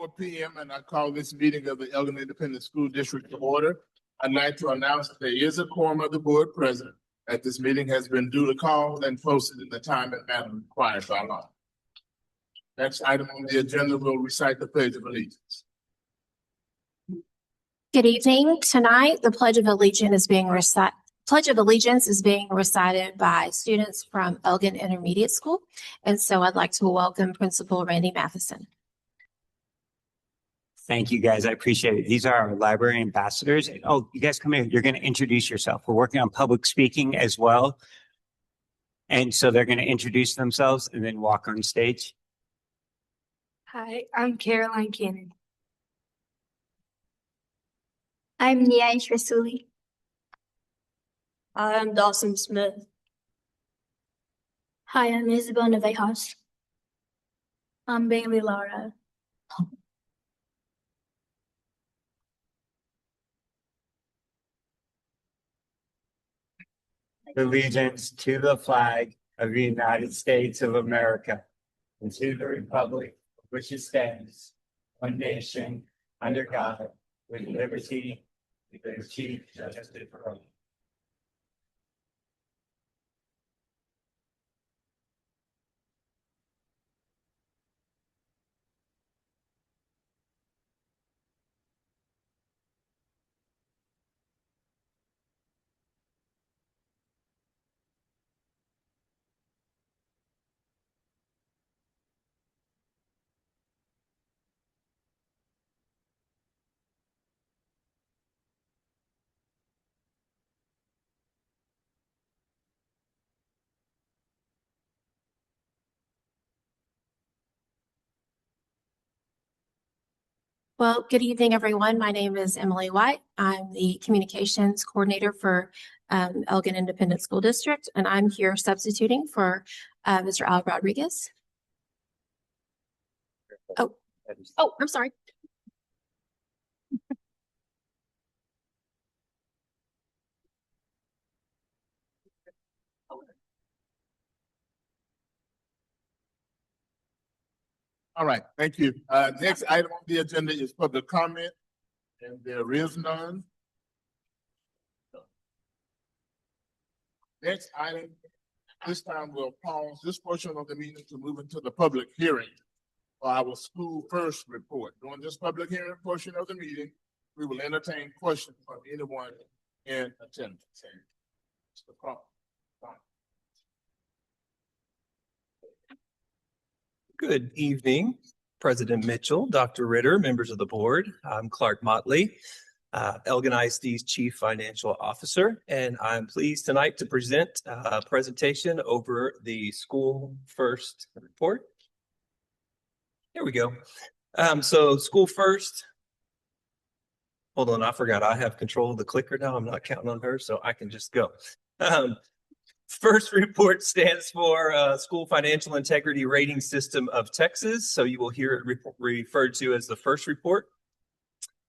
4 p.m. and I call this meeting of the Elgin Independent School District to order. I'd like to announce that there is a quorum of the board present, that this meeting has been duly called and posted in the time and manner required by law. Next item on the agenda will recite the Pledge of Allegiance. Good evening. Tonight, the Pledge of Allegiance is being recited. By students from Elgin Intermediate School. And so I'd like to welcome Principal Randy Matheson. Thank you, guys. I appreciate it. These are our library ambassadors. Oh, you guys come here. You're going to introduce yourself. We're working on public speaking as well. And so they're going to introduce themselves and then walk on stage. Hi, I'm Caroline Cannon. I'm Niaish Rasuli. I'm Dawson Smith. Hi, I'm Isabel Nevejas. I'm Bailey Lara. Allegiance to the flag of the United States of America and to the republic which it stands, one nation, under God, with liberty and justice for all. Well, good evening, everyone. My name is Emily White. I'm the communications coordinator for Elgin Independent School District, and I'm here substituting for Mr. Al Rodriguez. Oh, I'm sorry. All right, thank you. Next item on the agenda is public comment, and there is none. Next item, this time we'll pause this portion of the meeting to move into the public hearing for our school first report. During this public hearing portion of the meeting, we will entertain questions from anyone in attendance. Mr. Crawford. Good evening, President Mitchell, Dr. Ritter, members of the board. I'm Clark Motley, Elgin ISD's Chief Financial Officer, and I'm pleased tonight to present a presentation over the School First report. Here we go. So School First. Hold on, I forgot I have control of the clicker now. I'm not counting on her, so I can just go. First report stands for School Financial Integrity Rating System of Texas. So you will hear it referred to as the first report.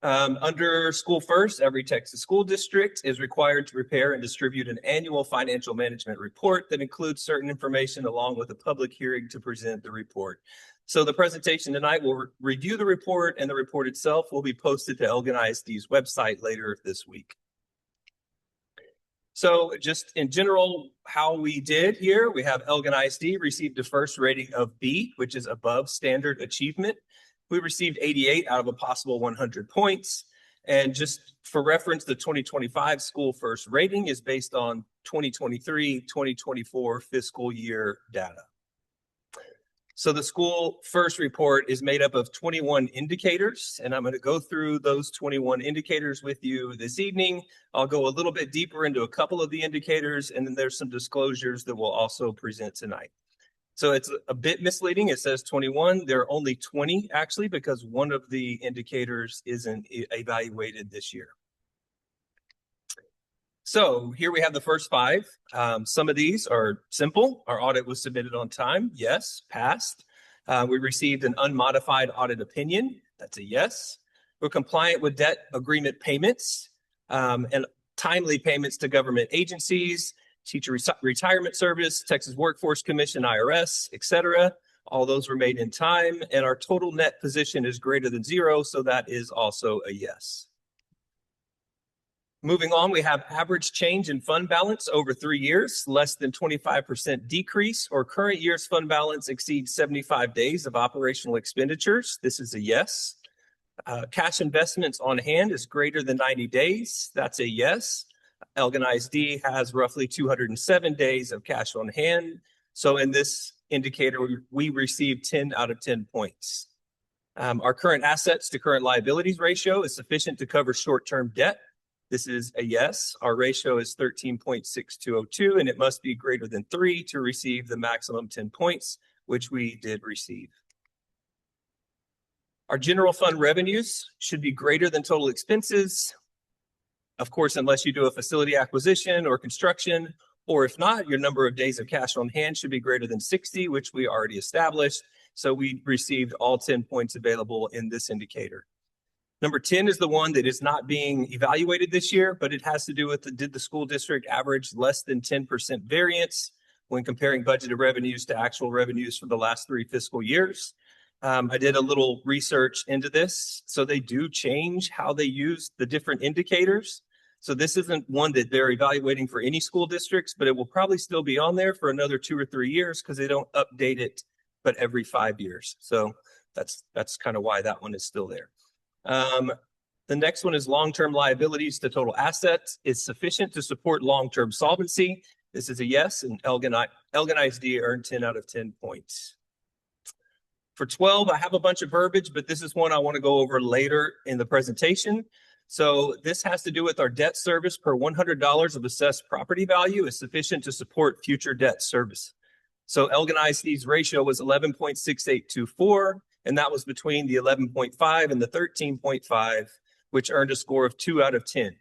Under School First, every Texas school district is required to prepare and distribute an annual financial management report that includes certain information along with a public hearing to present the report. So the presentation tonight will review the report, and the report itself will be posted to Elgin ISD's website later this week. So just in general, how we did here, we have Elgin ISD received a first rating of B, which is above standard achievement. We received 88 out of a possible 100 points. And just for reference, the 2025 School First rating is based on 2023-2024 fiscal year data. So the School First report is made up of 21 indicators, and I'm going to go through those 21 indicators with you this evening. I'll go a little bit deeper into a couple of the indicators, and then there's some disclosures that we'll also present tonight. So it's a bit misleading. It says 21. There are only 20 actually, because one of the indicators isn't evaluated this year. So here we have the first 5. Some of these are simple. Our audit was submitted on time. Yes, passed. We received an unmodified audit opinion. That's a yes. We're compliant with debt agreement payments and timely payments to government agencies, Teacher Retirement Service, Texas Workforce Commission, IRS, etc. All those were made in time, and our total net position is greater than 0, so that is also a yes. Moving on, we have average change in fund balance over 3 years, less than 25% decrease, or current year's fund balance exceeds 75 days of operational expenditures. This is a yes. Cash investments on hand is greater than 90 days. That's a yes. Elgin ISD has roughly 207 days of cash on hand. So in this indicator, we received 10 out of 10 points. Our current assets to current liabilities ratio is sufficient to cover short-term debt. This is a yes. Our ratio is 13.6202, and it must be greater than 3 to receive the maximum 10 points, which we did receive. Our general fund revenues should be greater than total expenses. Of course, unless you do a facility acquisition or construction, or if not, your number of days of cash on hand should be greater than 60, which we already established. So we received all 10 points available in this indicator. Number 10 is the one that is not being evaluated this year, but it has to do with did the school district average less than 10% variance when comparing budgeted revenues to actual revenues for the last 3 fiscal years. I did a little research into this. So they do change how they use the different indicators. So this isn't one that they're evaluating for any school districts, but it will probably still be on there for another 2 or 3 years because they don't update it, but every 5 years. So that's kind of why that one is still there. The next one is long-term liabilities to total assets is sufficient to support long-term solvency. This is a yes, and Elgin ISD earned 10 out of 10 points. For 12, I have a bunch of verbiage, but this is one I want to go over later in the presentation. So this has to do with our debt service per $100 of assessed property value is sufficient to support future debt service. So Elgin ISD's ratio was 11.6824, and that was between the 11.5 and the 13.5, which earned a score of 2 out of 10.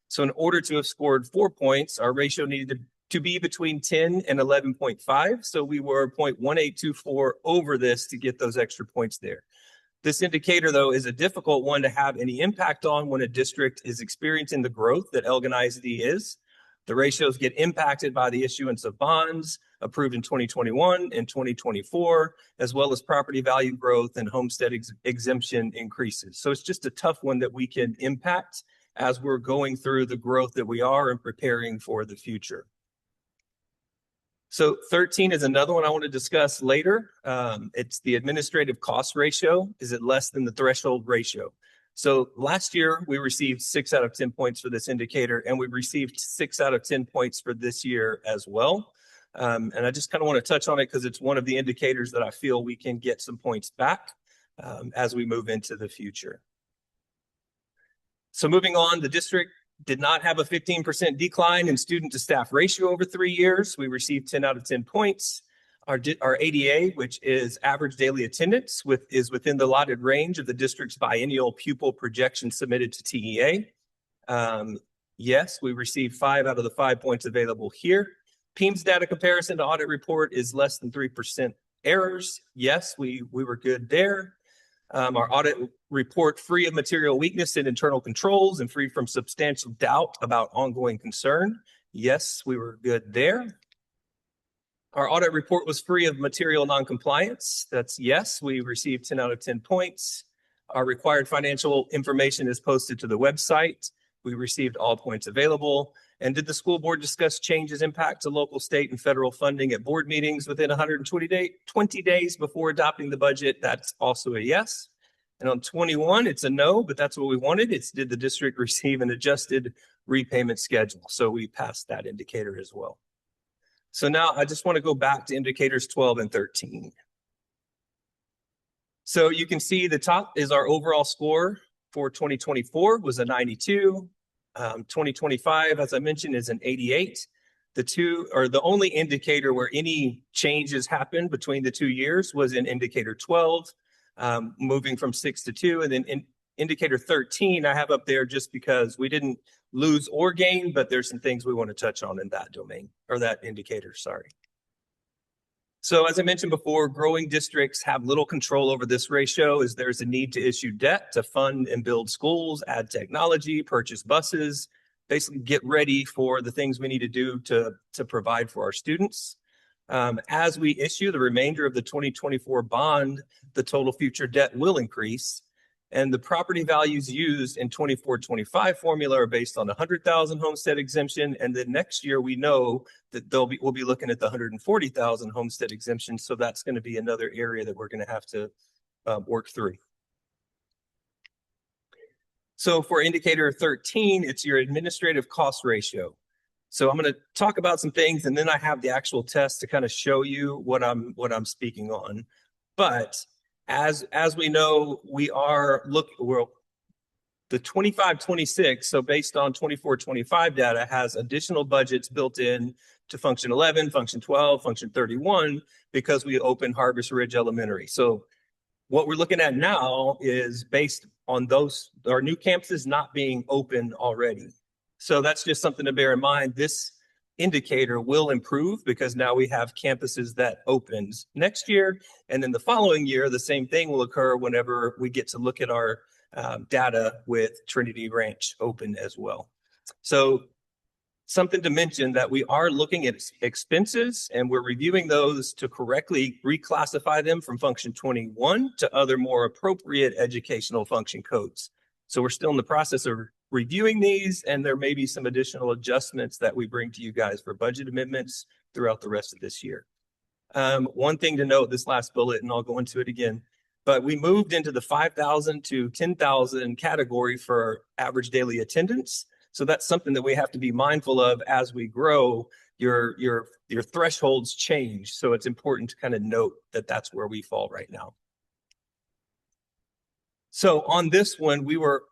So in order to have scored 4 points, our ratio needed to be between 10 and 11.5. So we were 0.1824 over this to get those extra points there. This indicator, though, is a difficult one to have any impact on when a district is experiencing the growth that Elgin ISD is. The ratios get impacted by the issuance of bonds approved in 2021 and 2024, as well as property value growth and homestead exemption increases. So it's just a tough one that we can impact as we're going through the growth that we are and preparing for the future. So 13 is another one I want to discuss later. It's the administrative cost ratio. Is it less than the threshold ratio? So last year, we received 6 out of 10 points for this indicator, and we received 6 out of 10 points for this year as well. And I just kind of want to touch on it because it's one of the indicators that I feel we can get some points back as we move into the future. So moving on, the district did not have a 15% decline in student to staff ratio over 3 years. We received 10 out of 10 points. Our ADA, which is average daily attendance, is within the allotted range of the district's biennial pupil projection submitted to TEA. Yes, we received 5 out of the 5 points available here. PEIMS data comparison to audit report is less than 3% errors. Yes, we were good there. Our audit report free of material weakness in internal controls and free from substantial doubt about ongoing concern. Yes, we were good there. Our audit report was free of material noncompliance. That's yes, we received 10 out of 10 points. Our required financial information is posted to the website. We received all points available. And did the school board discuss changes impact to local, state, and federal funding at board meetings within 120 days before adopting the budget? That's also a yes. And on 21, it's a no, but that's what we wanted. It's did the district receive an adjusted repayment schedule? So we passed that indicator as well. So now I just want to go back to indicators 12 and 13. So you can see the top is our overall score for 2024 was a 92. 2025, as I mentioned, is an 88. The two are the only indicator where any changes happened between the 2 years was in indicator 12, moving from 6 to 2. And then in indicator 13, I have up there just because we didn't lose or gain, but there's some things we want to touch on in that domain or that indicator, sorry. So as I mentioned before, growing districts have little control over this ratio as there's a need to issue debt to fund and build schools, add technology, purchase buses, basically get ready for the things we need to do to provide for our students. As we issue the remainder of the 2024 bond, the total future debt will increase. And the property values used in 24-25 formula are based on 100,000 homestead exemption. And then next year, we know that we'll be looking at the 140,000 homestead exemption. So that's going to be another area that we're going to have to work through. So for indicator 13, it's your administrative cost ratio. So I'm going to talk about some things, and then I have the actual test to kind of show you what I'm speaking on. But as we know, we're the 25-26. So based on 24-25 data, has additional budgets built in to function 11, function 12, function 31, because we opened Harvest Ridge Elementary. So what we're looking at now is based on our new campuses not being open already. So that's just something to bear in mind. This indicator will improve because now we have campuses that opens next year. And then the following year, the same thing will occur whenever we get to look at our data with Trinity Ranch open as well. So something to mention that we are looking at expenses and we're reviewing those to correctly reclassify them from function 21 to other more appropriate educational function codes. So we're still in the process of reviewing these, and there may be some additional adjustments that we bring to you guys for budget amendments throughout the rest of this year. One thing to note, this last bullet, and I'll go into it again, but we moved into the 5,000 to 10,000 category for average daily attendance. So that's something that we have to be mindful of as we grow. Your thresholds change. So it's important to kind of note that that's where we fall right now. So on this one, we were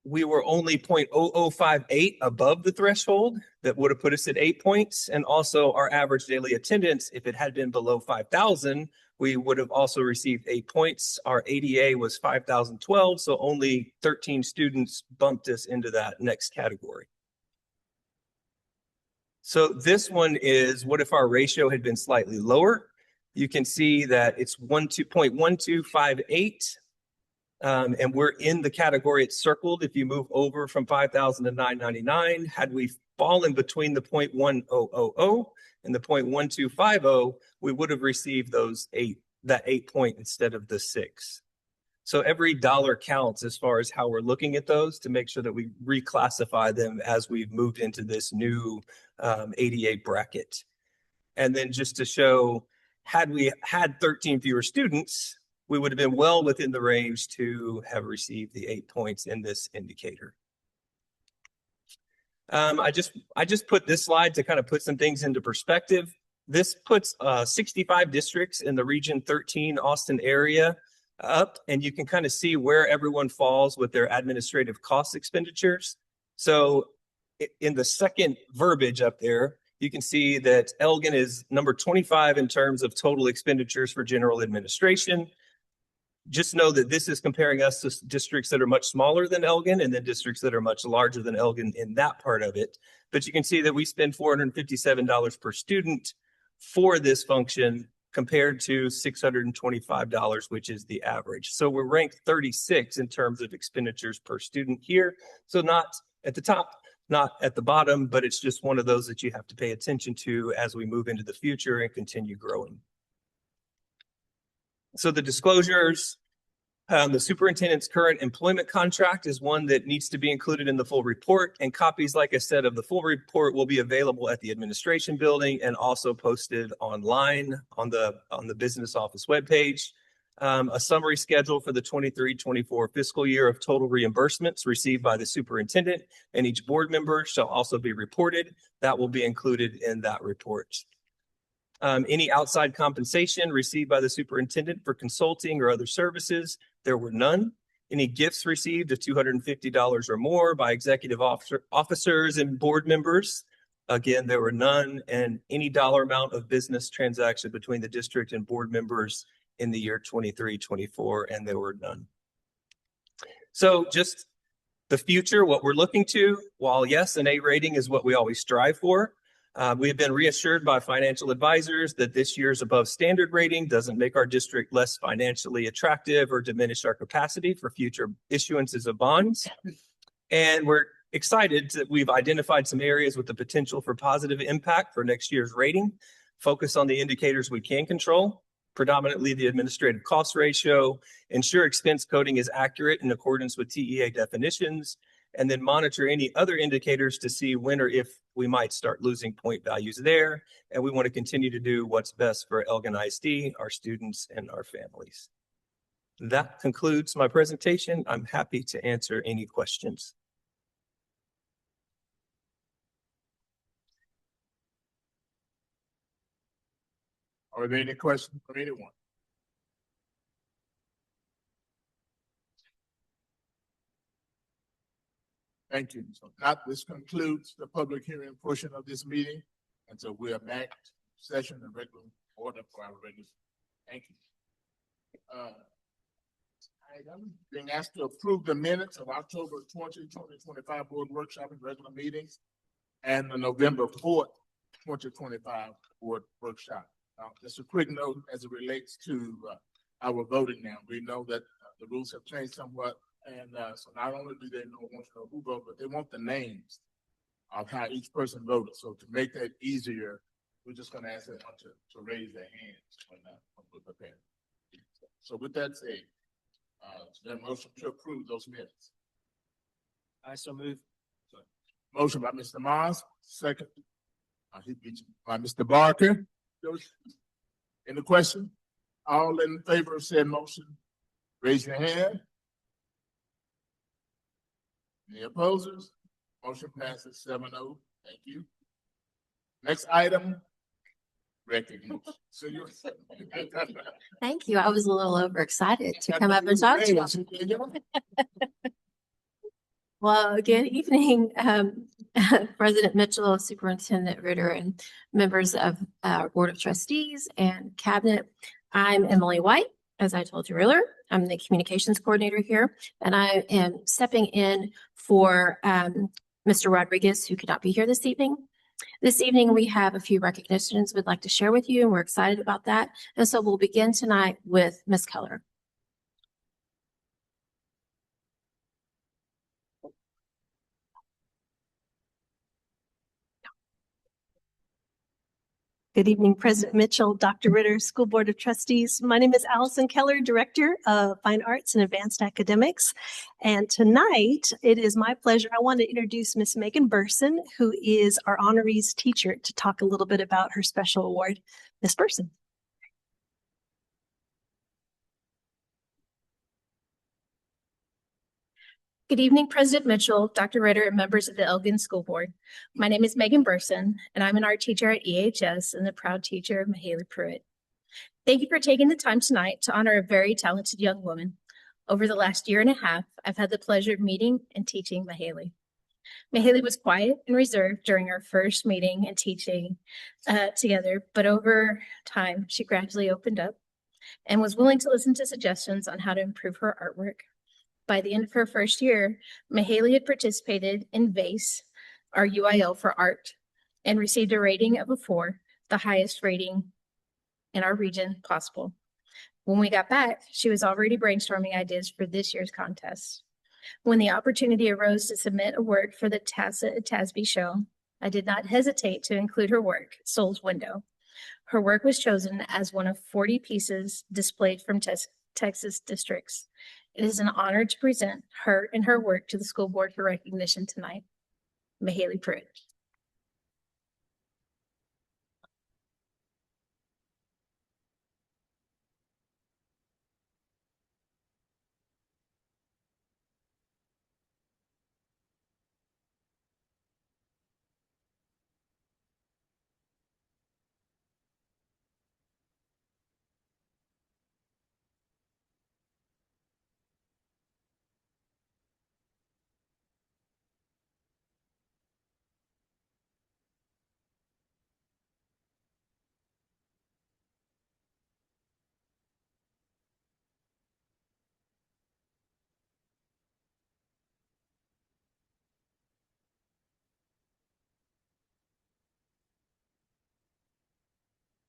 only 0.0058 above the threshold that would have put us at 8 points. And also our average daily attendance, if it had been below 5,000, we would have also received 8 points. Our ADA was 5,012, so only 13 students bumped us into that next category. So this one is, what if our ratio had been slightly lower? You can see that it's 0.1258. And we're in the category it's circled. If you move over from 5,000 to 999, had we fallen between the 0.1000 and the 0.1250, we would have received that 8 point instead of the 6. So every dollar counts as far as how we're looking at those to make sure that we reclassify them as we've moved into this new ADA bracket. And then just to show, had we had 13 fewer students, we would have been well within the range to have received the 8 points in this indicator. I just put this slide to kind of put some things into perspective. This puts 65 districts in the Region 13 Austin area up, and you can kind of see where everyone falls with their administrative cost expenditures. So in the second verbiage up there, you can see that Elgin is number 25 in terms of total expenditures for general administration. Just know that this is comparing us to districts that are much smaller than Elgin and then districts that are much larger than Elgin in that part of it. But you can see that we spend $457 per student for this function compared to $625, which is the average. So we're ranked 36 in terms of expenditures per student here. So not at the top, not at the bottom, but it's just one of those that you have to pay attention to as we move into the future and continue growing. So the disclosures, the superintendent's current employment contract is one that needs to be included in the full report, and copies, like I said, of the full report will be available at the administration building and also posted online on the business office webpage. A summary schedule for the 23-24 fiscal year of total reimbursements received by the superintendent and each board member shall also be reported. That will be included in that report. Any outside compensation received by the superintendent for consulting or other services, there were none. Any gifts received of $250 or more by executive officers and board members, again, there were none. And any dollar amount of business transaction between the district and board members in the year 23-24, and there were none. So just the future, what we're looking to, while yes, an A rating is what we always strive for, we have been reassured by financial advisors that this year's above standard rating doesn't make our district less financially attractive or diminish our capacity for future issuances of bonds. And we're excited that we've identified some areas with the potential for positive impact for next year's rating. focus on the indicators we can control, predominantly the administrative cost ratio, ensure expense coding is accurate in accordance with TEA definitions, and then monitor any other indicators to see when or if we might start losing point values there. And we want to continue to do what's best for Elgin ISD, our students, and our families. That concludes my presentation. I'm happy to answer any questions. Are there any questions from anyone? Thank you. So now this concludes the public hearing portion of this meeting. And so we are back to session and regular order for our regular. Thank you. Item being asked to approve the minutes of October 2025 board workshop and regular meetings and the November 4th, 2025 board workshop. Just a quick note as it relates to our voting now. We know that the rules have changed somewhat. And so not only do they want to know who voted, but they want the names of how each person voted. So to make that easier, we're just going to ask them to raise their hands when we're prepared. So with that said, is there a motion to approve those minutes? I so move. Motion by Mr. Mars, second by Mr. Barker. Any question? All in favor of said motion, raise your hand. Any opposers? Motion passes 7-0. Thank you. Next item, recognition. So you're Thank you. I was a little overexcited to come up and talk to you. Well, good evening, President Mitchell, Superintendent Ritter, and members of our Board of Trustees and Cabinet. I'm Emily White, as I told you earlier. I'm the Communications Coordinator here, and I am stepping in for Mr. Rodriguez, who could not be here this evening. This evening, we have a few recognitions we'd like to share with you, and we're excited about that. And so we'll begin tonight with Ms. Keller. Good evening, President Mitchell, Dr. Ritter, School Board of Trustees. My name is Allison Keller, Director of Fine Arts and Advanced Academics. And tonight, it is my pleasure. I want to introduce Miss Megan Burson, who is our honorees teacher, to talk a little bit about her special award. Miss Burson. Good evening, President Mitchell, Dr. Ritter, and members of the Elgin School Board. My name is Megan Burson, and I'm an art teacher at EHS and the proud teacher of Mahaley Pruitt. Thank you for taking the time tonight to honor a very talented young woman. Over the last year and a half, I've had the pleasure of meeting and teaching Mahaley. Mahaley was quiet and reserved during our first meeting and teaching together, but over time, she gradually opened up and was willing to listen to suggestions on how to improve her artwork. By the end of her first year, Mahaley had participated in VACE, our UIL for art, and received a rating of a 4, the highest rating in our region possible. When we got back, she was already brainstorming ideas for this year's contest. When the opportunity arose to submit a work for the Tacit TASB show, I did not hesitate to include her work, Soul's Window. Her work was chosen as one of 40 pieces displayed from Texas districts. It is an honor to present her and her work to the school board for recognition tonight. Mahaley Pruitt.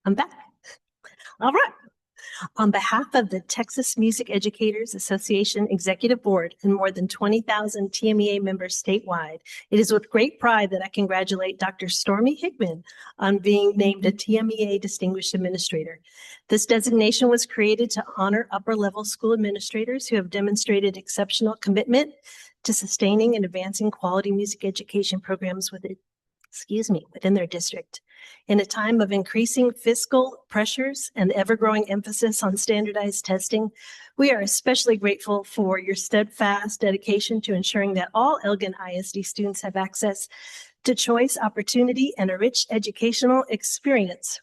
I'm back. All right. On behalf of the Texas Music Educators Association Executive Board and more than 20,000 TMEA members statewide, it is with great pride that I congratulate Dr. Stormy Hickman on being named a TMEA Distinguished Administrator. This designation was created to honor upper-level school administrators who have demonstrated exceptional commitment to sustaining and advancing quality music education programs within their district. In a time of increasing fiscal pressures and ever-growing emphasis on standardized testing, we are especially grateful for your steadfast dedication to ensuring that all Elgin ISD students have access to choice, opportunity, and a rich educational experience.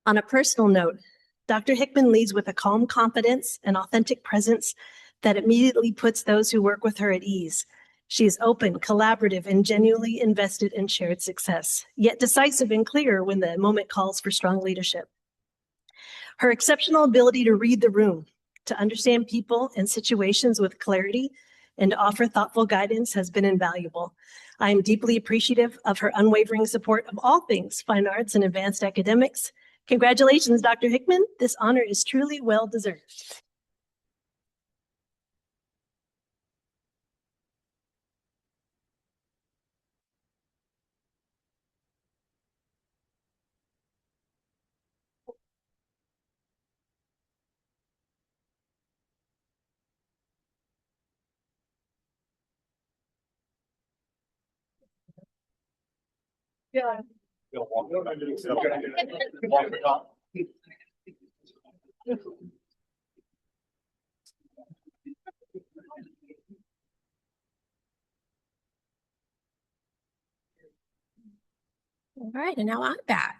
On a personal note, Dr. Hickman leads with a calm confidence and authentic presence that immediately puts those who work with her at ease. She is open, collaborative, and genuinely invested in shared success, yet decisive and clear when the moment calls for strong leadership. Her exceptional ability to read the room, to understand people and situations with clarity, and to offer thoughtful guidance has been invaluable. I am deeply appreciative of her unwavering support of all things fine arts and advanced academics. Congratulations, Dr. Hickman. This honor is truly well deserved. Yeah. All right, and now I'm back.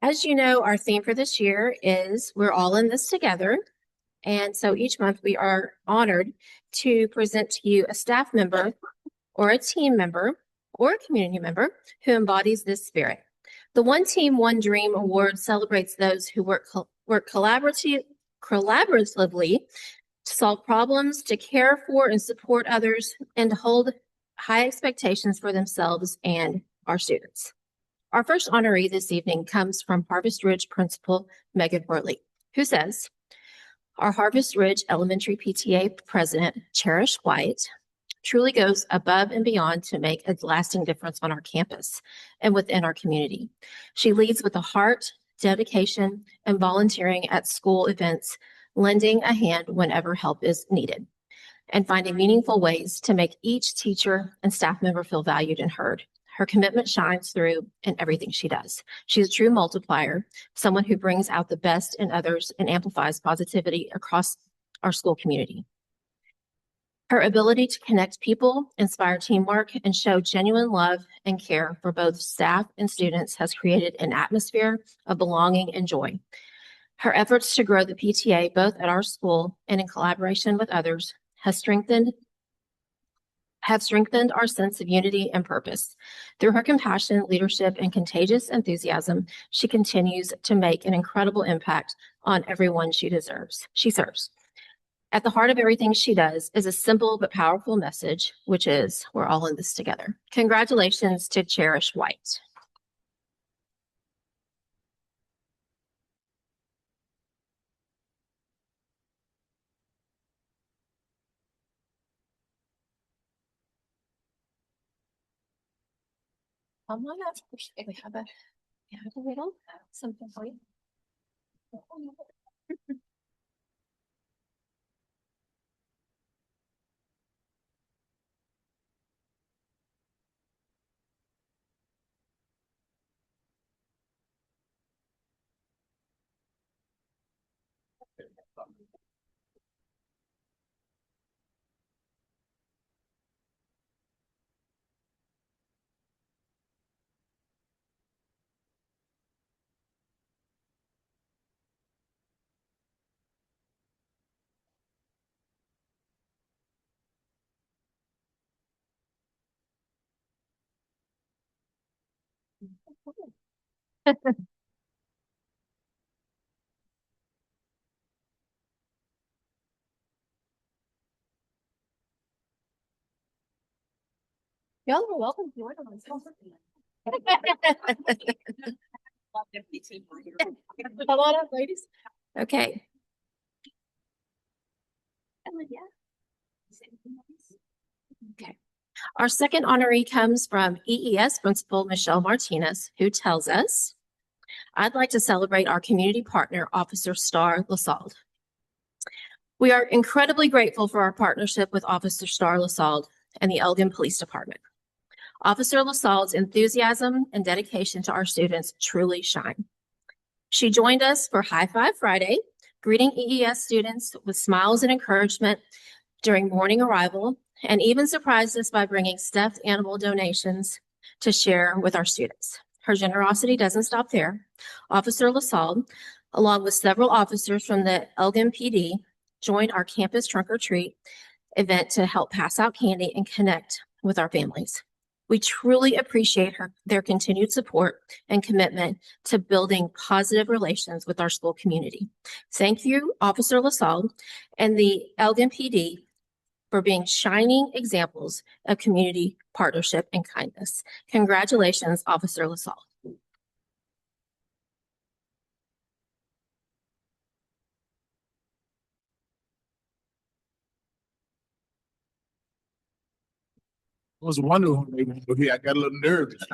As you know, our theme for this year is We're All in This Together. And so each month we are honored to present to you a staff member or a team member or a community member who embodies this spirit. The One Team, One Dream Award celebrates those who work collaboratively to solve problems, to care for and support others, and to hold high expectations for themselves and our students. Our first honoree this evening comes from Harvest Ridge Principal Megan Worley, who says, our Harvest Ridge Elementary PTA President, Cherish White, truly goes above and beyond to make a lasting difference on our campus and within our community. She leads with a heart, dedication, and volunteering at school events, lending a hand whenever help is needed, and finding meaningful ways to make each teacher and staff member feel valued and heard. Her commitment shines through in everything she does. She's a true multiplier, someone who brings out the best in others and amplifies positivity across our school community. Her ability to connect people, inspire teamwork, and show genuine love and care for both staff and students has created an atmosphere of belonging and joy. Her efforts to grow the PTA, both at our school and in collaboration with others, have strengthened our sense of unity and purpose. Through her compassion, leadership, and contagious enthusiasm, she continues to make an incredible impact on everyone she serves. At the heart of everything she does is a simple but powerful message, which is, we're all in this together. Congratulations to Cherish White. Come on up. We have a little something for you. Y'all are welcome to join us. Come on up, ladies. Okay. Okay. Our second honoree comes from EES Principal Michelle Martinez, who tells us, I'd like to celebrate our community partner, Officer Star LaSalle. We are incredibly grateful for our partnership with Officer Star LaSalle and the Elgin Police Department. Officer LaSalle's enthusiasm and dedication to our students truly shine. She joined us for High Five Friday, greeting EES students with smiles and encouragement during morning arrival, and even surprised us by bringing stuffed animal donations to share with our students. Her generosity doesn't stop there. Officer LaSalle, along with several officers from the Elgin PD, joined our campus trunk or treat event to help pass out candy and connect with our families. We truly appreciate their continued support and commitment to building positive relations with our school community. Thank you, Officer LaSalle and the Elgin PD, for being shining examples of community partnership and kindness. Congratulations, Officer LaSalle. I was wondering when they were over here. I got a little nervous.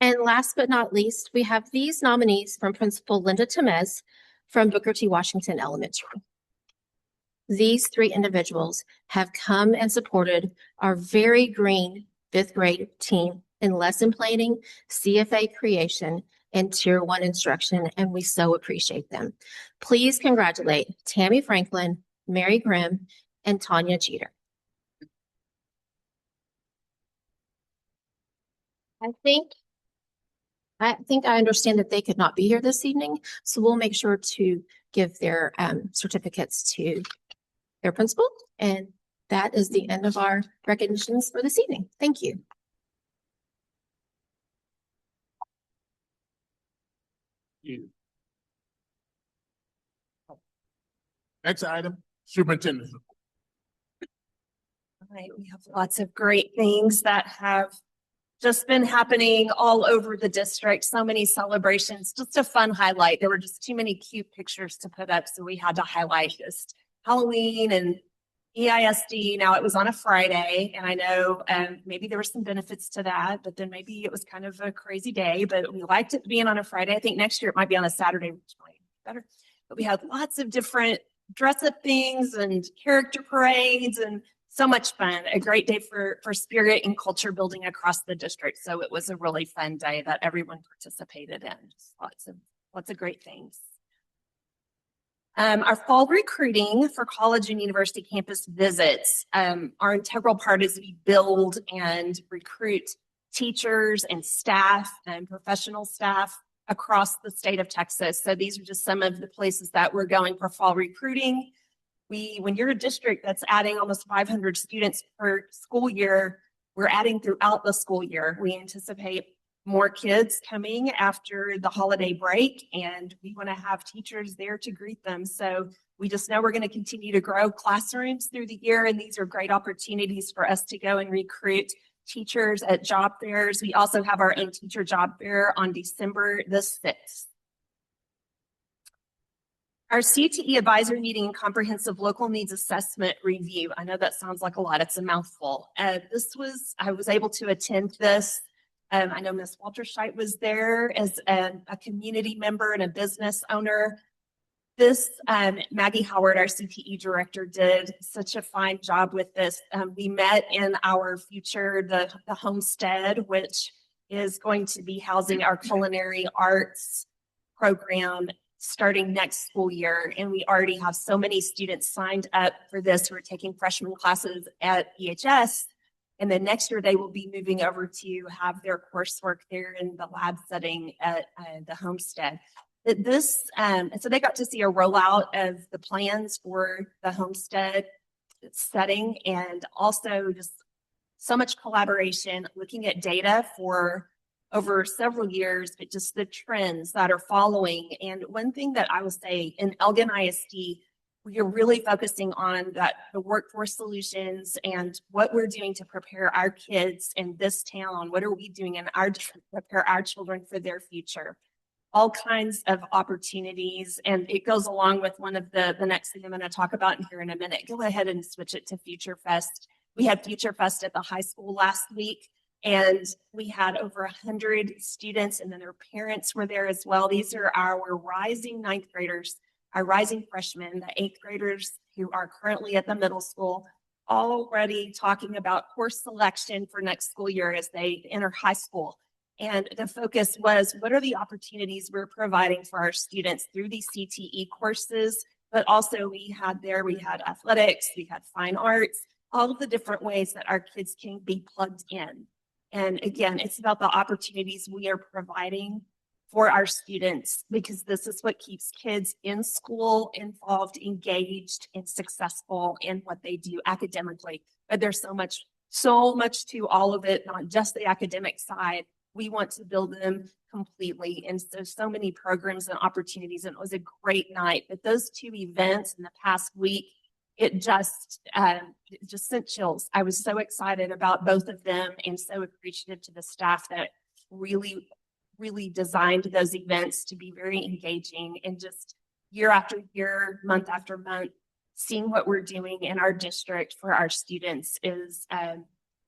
And last but not least, we have these nominees from Principal Linda Temez from Booker T. Washington Elementary. These three individuals have come and supported our very green fifth grade team in lesson planning, CFA creation, and Tier 1 instruction, and we so appreciate them. Please congratulate Tammy Franklin, Mary Grimm, and Tanya Jeter. I think I understand that they could not be here this evening, so we'll make sure to give their certificates to their principal. And that is the end of our recognitions for this evening. Thank you. Next item, superintendent. Right, we have lots of great things that have just been happening all over the district. So many celebrations, just a fun highlight. There were just too many cute pictures to put up, so we had to highlight just Halloween and EISD. Now it was on a Friday, and I know maybe there were some benefits to that, but then maybe it was kind of a crazy day, but we liked it being on a Friday. I think next year it might be on a Saturday, which might be better. But we had lots of different dress up things and character parades and so much fun. A great day for spirit and culture building across the district. So it was a really fun day that everyone participated in. Just lots of great things. Our fall recruiting for college and university campus visits, our integral part is we build and recruit teachers and staff and professional staff across the state of Texas. So these are just some of the places that we're going for fall recruiting. When you're a district that's adding almost 500 students per school year, we're adding throughout the school year. We anticipate more kids coming after the holiday break, and we want to have teachers there to greet them. So we just know we're going to continue to grow classrooms through the year, and these are great opportunities for us to go and recruit teachers at job fairs. We also have our own teacher job fair on December the 6th. Our CTE advisory meeting and comprehensive local needs assessment review. I know that sounds like a lot. It's a mouthful. I was able to attend this. I know Ms. Walterscheit was there as a community member and a business owner. Maggie Howard, our CTE director, did such a fine job with this. We met in our future, the homestead, which is going to be housing our culinary arts program starting next school year. And we already have so many students signed up for this who are taking freshman classes at EHS. And then next year they will be moving over to have their coursework there in the lab setting at the homestead. And so they got to see a rollout of the plans for the homestead setting, and also just so much collaboration, looking at data for over several years, but just the trends that are following. And one thing that I will say in Elgin ISD, we are really focusing on the workforce solutions and what we're doing to prepare our kids in this town. What are we doing in our to prepare our children for their future? All kinds of opportunities. And it goes along with one of the next thing I'm going to talk about here in a minute. Go ahead and switch it to Future Fest. We had Future Fest at the high school last week, and we had over 100 students, and then their parents were there as well. These are our rising ninth graders, our rising freshmen, the eighth graders who are currently at the middle school, already talking about course selection for next school year as they enter high school. And the focus was, what are the opportunities we're providing for our students through these CTE courses? But also we had athletics, we had fine arts, all of the different ways that our kids can be plugged in. And again, it's about the opportunities we are providing for our students, because this is what keeps kids in school, involved, engaged, and successful in what they do academically. But there's so much to all of it, not just the academic side. We want to build them completely. And so many programs and opportunities, and it was a great night. But those two events in the past week, it just sent chills. I was so excited about both of them, and so appreciative to the staff that really designed those events to be very engaging, and just year after year, month after month, seeing what we're doing in our district for our students is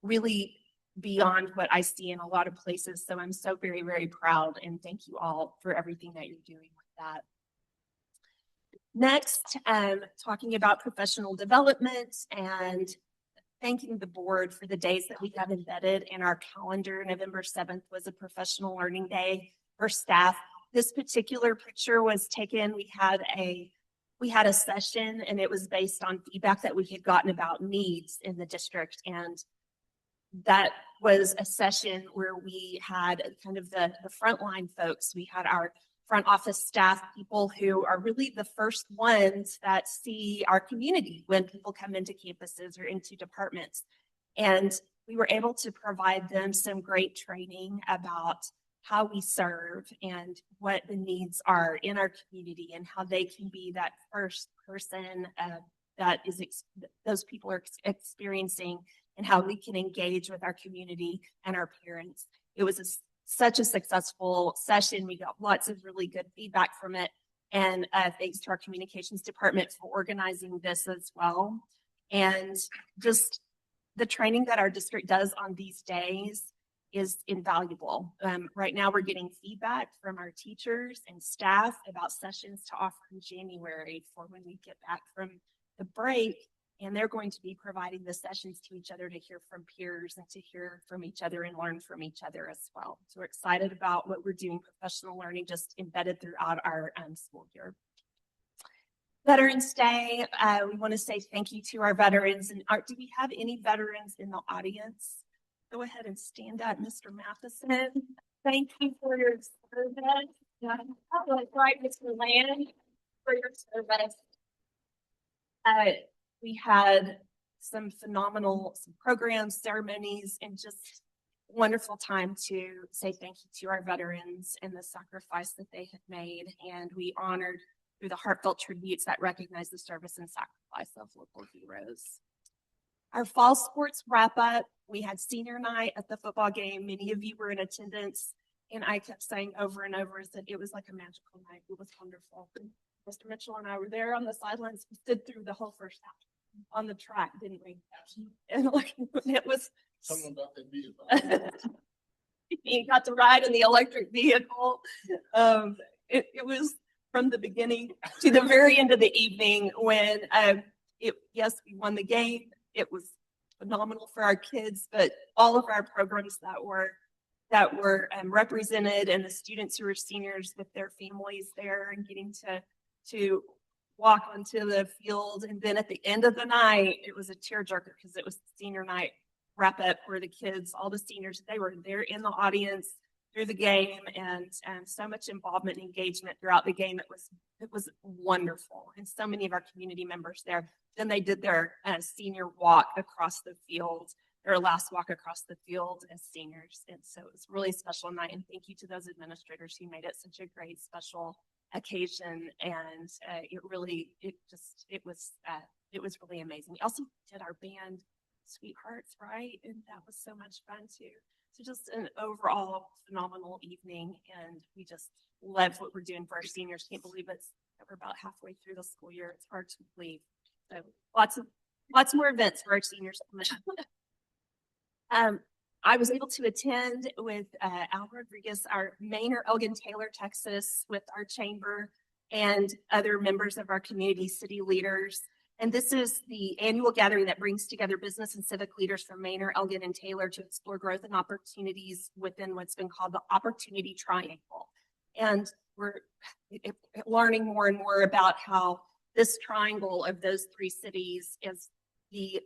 really beyond what I see in a lot of places. So I'm so very, very proud, and thank you all for everything that you're doing with that. Next, talking about professional development and thanking the board for the days that we have embedded in our calendar. November 7th was a professional learning day for staff. This particular picture was taken, we had a session, and it was based on feedback that we had gotten about needs in the district. And that was a session where we had kind of the frontline folks. We had our front office staff, people who are really the first ones that see our community when people come into campuses or into departments. And we were able to provide them some great training about how we serve and what the needs are in our community, and how they can be that first person that those people are experiencing, and how we can engage with our community and our parents. It was such a successful session. We got lots of really good feedback from it. And thanks to our communications department for organizing this as well. And just the training that our district does on these days is invaluable. Right now we're getting feedback from our teachers and staff about sessions to offer in January for when we get back from the break. And they're going to be providing the sessions to each other to hear from peers and to hear from each other and learn from each other as well. So we're excited about what we're doing, professional learning just embedded throughout our school year. Veterans Day, we want to say thank you to our veterans. And do we have any veterans in the audience? Go ahead and stand up, Mr. Matheson. Thank you for your service. Right, Mr. Land, for your service. We had some phenomenal programs, ceremonies, and just wonderful time to say thank you to our veterans and the sacrifice that they have made. And we honored through the heartfelt tributes that recognize the service and sacrifice of local heroes. Our fall sports wrap up. We had senior night at the football game. Many of you were in attendance, and I kept saying over and over that it was like a magical night. It was wonderful. Mr. Mitchell and I were there on the sidelines. We stood through the whole first half on the track, didn't we? And like, it was Someone got that vehicle. he got to ride in the electric vehicle. It was from the beginning to the very end of the evening when yes, we won the game. It was phenomenal for our kids, but all of our programs that that were represented, and the students who were seniors with their families there, and getting to walk onto the field. And then at the end of the night, it was a tearjerker because it was senior night wrap up where the kids, all the seniors, they were there in the audience through the game, and so much involvement and engagement throughout the game. It was wonderful, and so many of our community members there. Then they did their senior walk across the field, their last walk across the field as seniors. And so it was a really special night. And thank you to those administrators who made it such a great special occasion. And it was really amazing. We also did our band Sweethearts, right? And that was so much fun too. So just an overall phenomenal evening. And we just love what we're doing for our seniors. Can't believe that we're about halfway through the school year. It's hard to believe. So lots more events for our seniors coming up. I was able to attend with Al Rodriguez, our Mayor Elgin Taylor, Texas, with our chamber and other members of our community, city leaders. And this is the annual gathering that brings together business and civic leaders from Maynard, Elgin, and Taylor to explore growth and opportunities within what's been called the Opportunity Triangle. And we're learning more and more about how this triangle of those three cities is the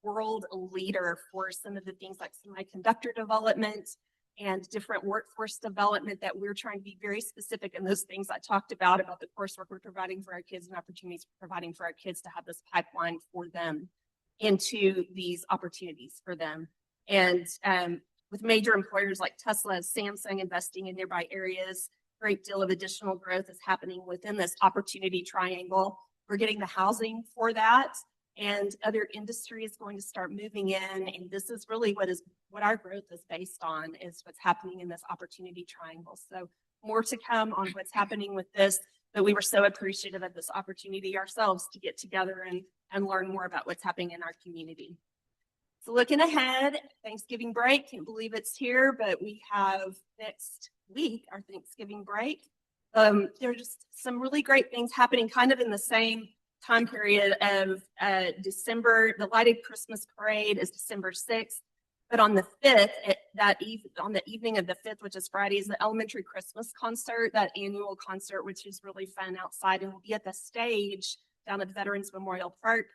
world leader for some of the things like semiconductor development and different workforce development, that we're trying to be very specific in those things I talked about the coursework we're providing for our kids and opportunities we're providing for our kids to have this pipeline for them into these opportunities for them. And with major employers like Tesla, Samsung investing in nearby areas, a great deal of additional growth is happening within this opportunity triangle. We're getting the housing for that, and other industry is going to start moving in. And this is really what our growth is based on, is what's happening in this opportunity triangle. So more to come on what's happening with this, but we were so appreciative of this opportunity ourselves to get together and learn more about what's happening in our community. So looking ahead, Thanksgiving break, can't believe it's here, but we have next week our Thanksgiving break. There are just some really great things happening kind of in the same time period of December. The lighted Christmas parade is December 6th, but on the 5th, on the evening of the 5th, which is Friday, is the elementary Christmas concert, that annual concert, which is really fun outside, and will be at the stage down at Veterans Memorial Park.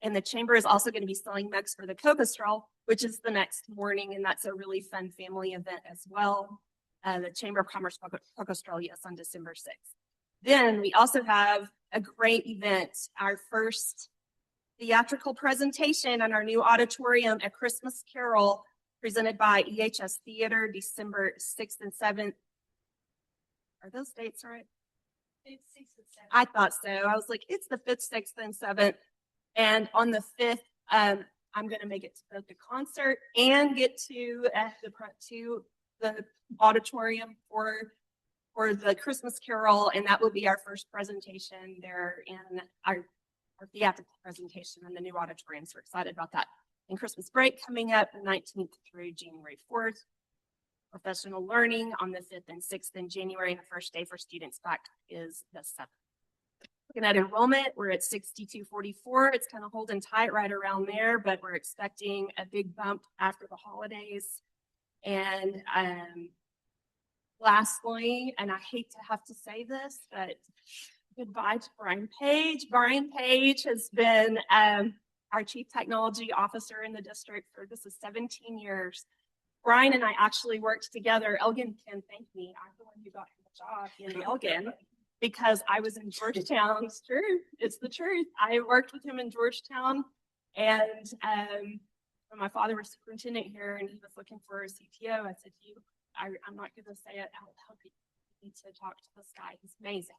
And the chamber is also going to be selling mugs for the Cocoa Straw, which is the next morning, and that's a really fun family event as well. The Chamber of Commerce Cocoa Straw, yes, on December 6th. Then we also have a great event, our first theatrical presentation on our new auditorium, A Christmas Carol, presented by EHS Theater, December 6th and 7th. Are those dates right? It's 6th and 7th. I thought so. I was like, it's the 5th, 6th, and 7th. And on the 5th, I'm going to make it to both the concert and get to the auditorium for the Christmas Carol, and that will be our first presentation there in our theatrical presentation in the new auditorium. So we're excited about that. And Christmas break coming up the 19th through January 4th. Professional learning on the 5th and 6th in January, and the first day for students back is the 7th. Looking at enrollment, we're at 6244. It's kind of holding tight right around there, but we're expecting a big bump after the holidays. And lastly, and I hate to have to say this, but goodbye to Brian Page. Brian Page has been our Chief Technology Officer in the district for 17 years. Brian and I actually worked together. Elgin can thank me. I'm the one who got him the job in Elgin because I was in Georgetown. It's true. It's the truth. I worked with him in Georgetown, and when my father was superintendent here and he was looking for a CTO, I said, I'm not going to say it out loud. You need to talk to this guy. He's amazing.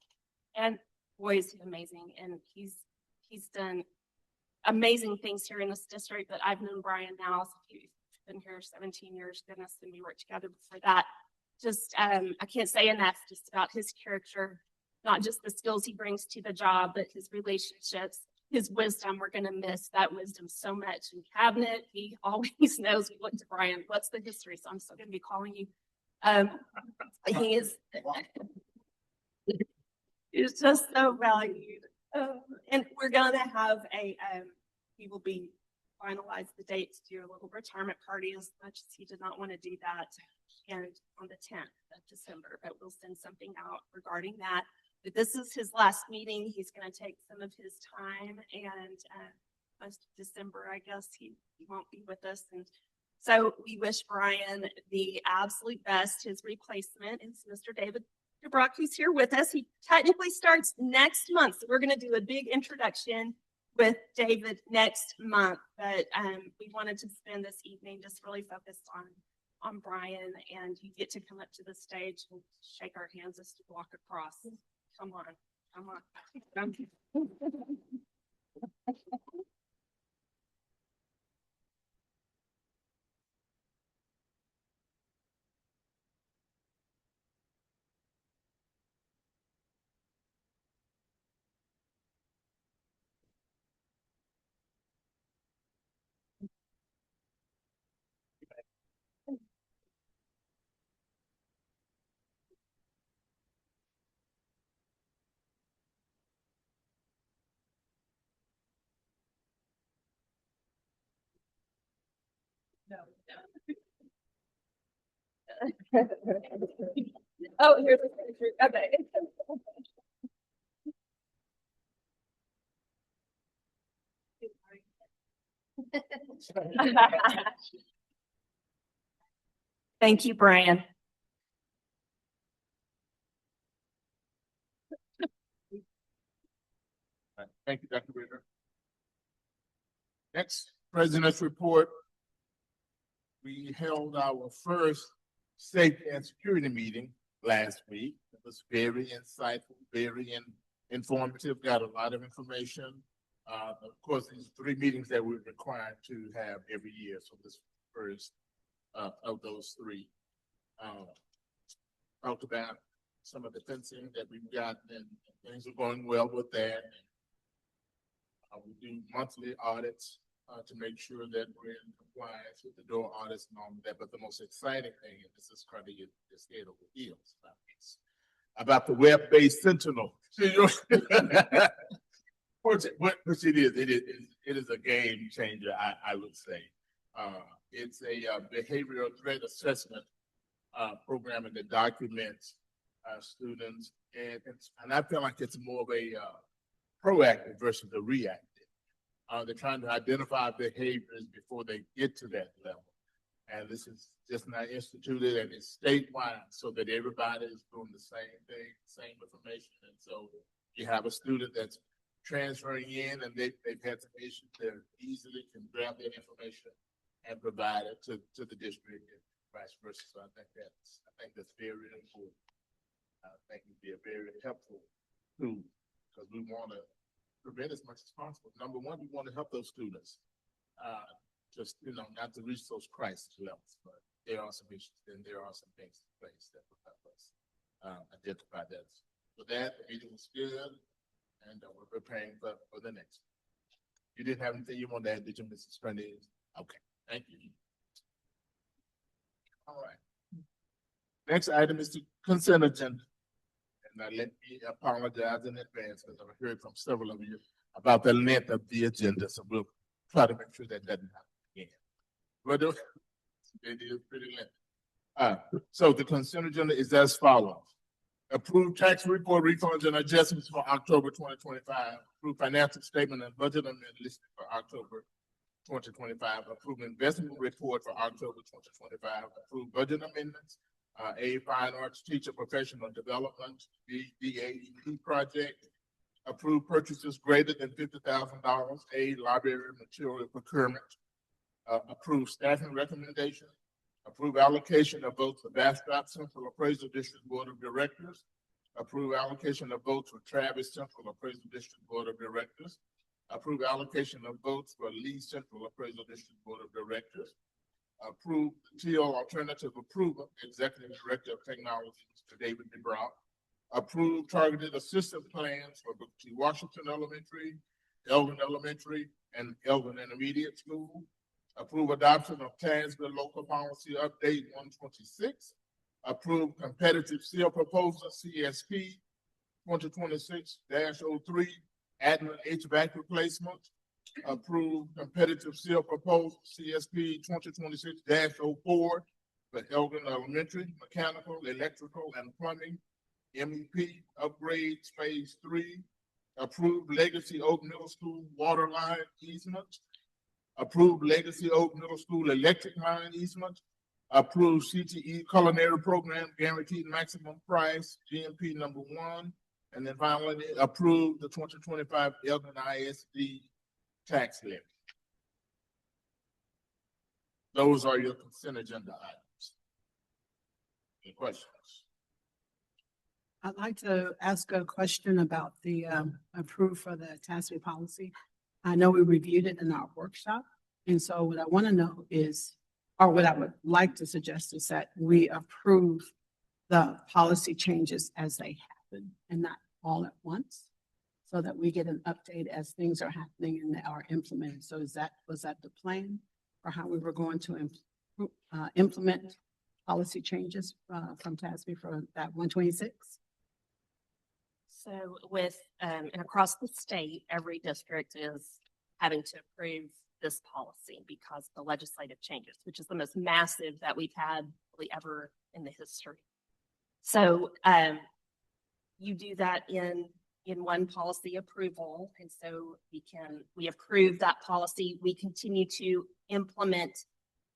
And boy, is he amazing. And he's done amazing things here in this district. But I've known Brian now. So he's been here 17 years. Goodness, and we worked together before that. Just, I can't say enough just about his character, not just the skills he brings to the job, but his relationships, his wisdom. We're going to miss that wisdom so much in cabinet. He always knows. We look to Brian. What's the history? So I'm still going to be calling you. He is he's just so valued. And we're going to have he will be finalize the dates to do a little retirement party, as much as he did not want to do that. and on the 10th of December, but we'll send something out regarding that. But this is his last meeting. He's going to take some of his time, and most of December, I guess he won't be with us. And so we wish Brian the absolute best. His replacement is Mr. David DeBrock, who's here with us. He technically starts next month, so we're going to do a big introduction with David next month. But we wanted to spend this evening just really focused on Brian, and you get to come up to the stage and shake our hands as to walk across. Come on, come on. Oh, here's the picture. Okay. Thank you, Brian. Thank you, Dr. Ritter. Next, President's report. We held our first safety and security meeting last week. It was very insightful, very informative, got a lot of information. Of course, these 3 meetings that we're required to have every year. So this first of those 3. Talked about some of the fencing that we've got, and things are going well with that. We do monthly audits to make sure that we're in compliance with the door audits and all of that. But the most exciting thing, and this is kind of your head over heels about the web-based Sentinel. Which it is a game changer, I would say. It's a behavioral threat assessment program that documents students, and I feel like it's more of a proactive versus a reactive. They're trying to identify behaviors before they get to that level. And this is just not instituted, and it's statewide so that everybody is doing the same thing, same information. And so you have a student that's transferring in and they've had some issues, they easily can grab that information and provide it to the district and vice versa. So I think that's very important. I think it'd be a very helpful tool because we want to prevent as much as possible. Number one, we want to help those students. Just, not to reach those crisis levels, but there are some issues and there are some things in place that will help us identify that. So that, the meeting was good, and we're preparing for the next. You didn't have anything you wanted to add, did you, Mrs. Fernandez? Okay, thank you. All right. Next item is the consent agenda. And let me apologize in advance because I've heard from several of you about the length of the agenda. So we'll try to make sure that doesn't happen again. But it is pretty lengthy. So the consent agenda is as follows. Approved tax report refunds and adjustments for October 2025. Approved financial statement and budget amendment listed for October 2025. Approved investment report for October 2025. Approved budget amendments. A Fine Arts Teacher Professional Development, BDAEP project. Approved purchases greater than $50,000. A Library Material Procurement. Approved staffing recommendation. Approve allocation of votes for Bastrop Central Appraisal District Board of Directors. Approve allocation of votes for Travis Central Appraisal District Board of Directors. Approve allocation of votes for Lee Central Appraisal District Board of Directors. Approve the Teal Alternative Approval, Executive Director of Technology, Mr. David DeBrock. Approve targeted assistance plans for Booker T. Washington Elementary, Elgin Elementary, and Elgin Intermediate School. Approve adoption of Tangible Local Policy Update 126. Approve competitive seal proposal CSP 2026-03, admin HVAC replacement. Approve competitive seal proposal CSP 2026-04, for Elgin Elementary, mechanical, electrical, and plumbing, MEP upgrades phase 3, approved Legacy Oak Middle School water line easement, approved Legacy Oak Middle School electric line easement, approved CTE culinary program guaranteed maximum price, GMP number 1, and then finally approved the 2025 Elgin ISD tax levy. Those are your consent agenda items. Any questions? I'd like to ask a question about the approved for the TASB policy. I know we reviewed it in our workshop. And so what I want to know is, or what I would like to suggest is that we approve the policy changes as they happen and not all at once, so that we get an update as things are happening and are implemented. So was that the plan for how we were going to implement policy changes from TASB for that 126? So with, and across the state, every district is having to approve this policy because of the legislative changes, which is the most massive that we've had really ever in the history. So you do that in one policy approval. And so we approve that policy. We continue to implement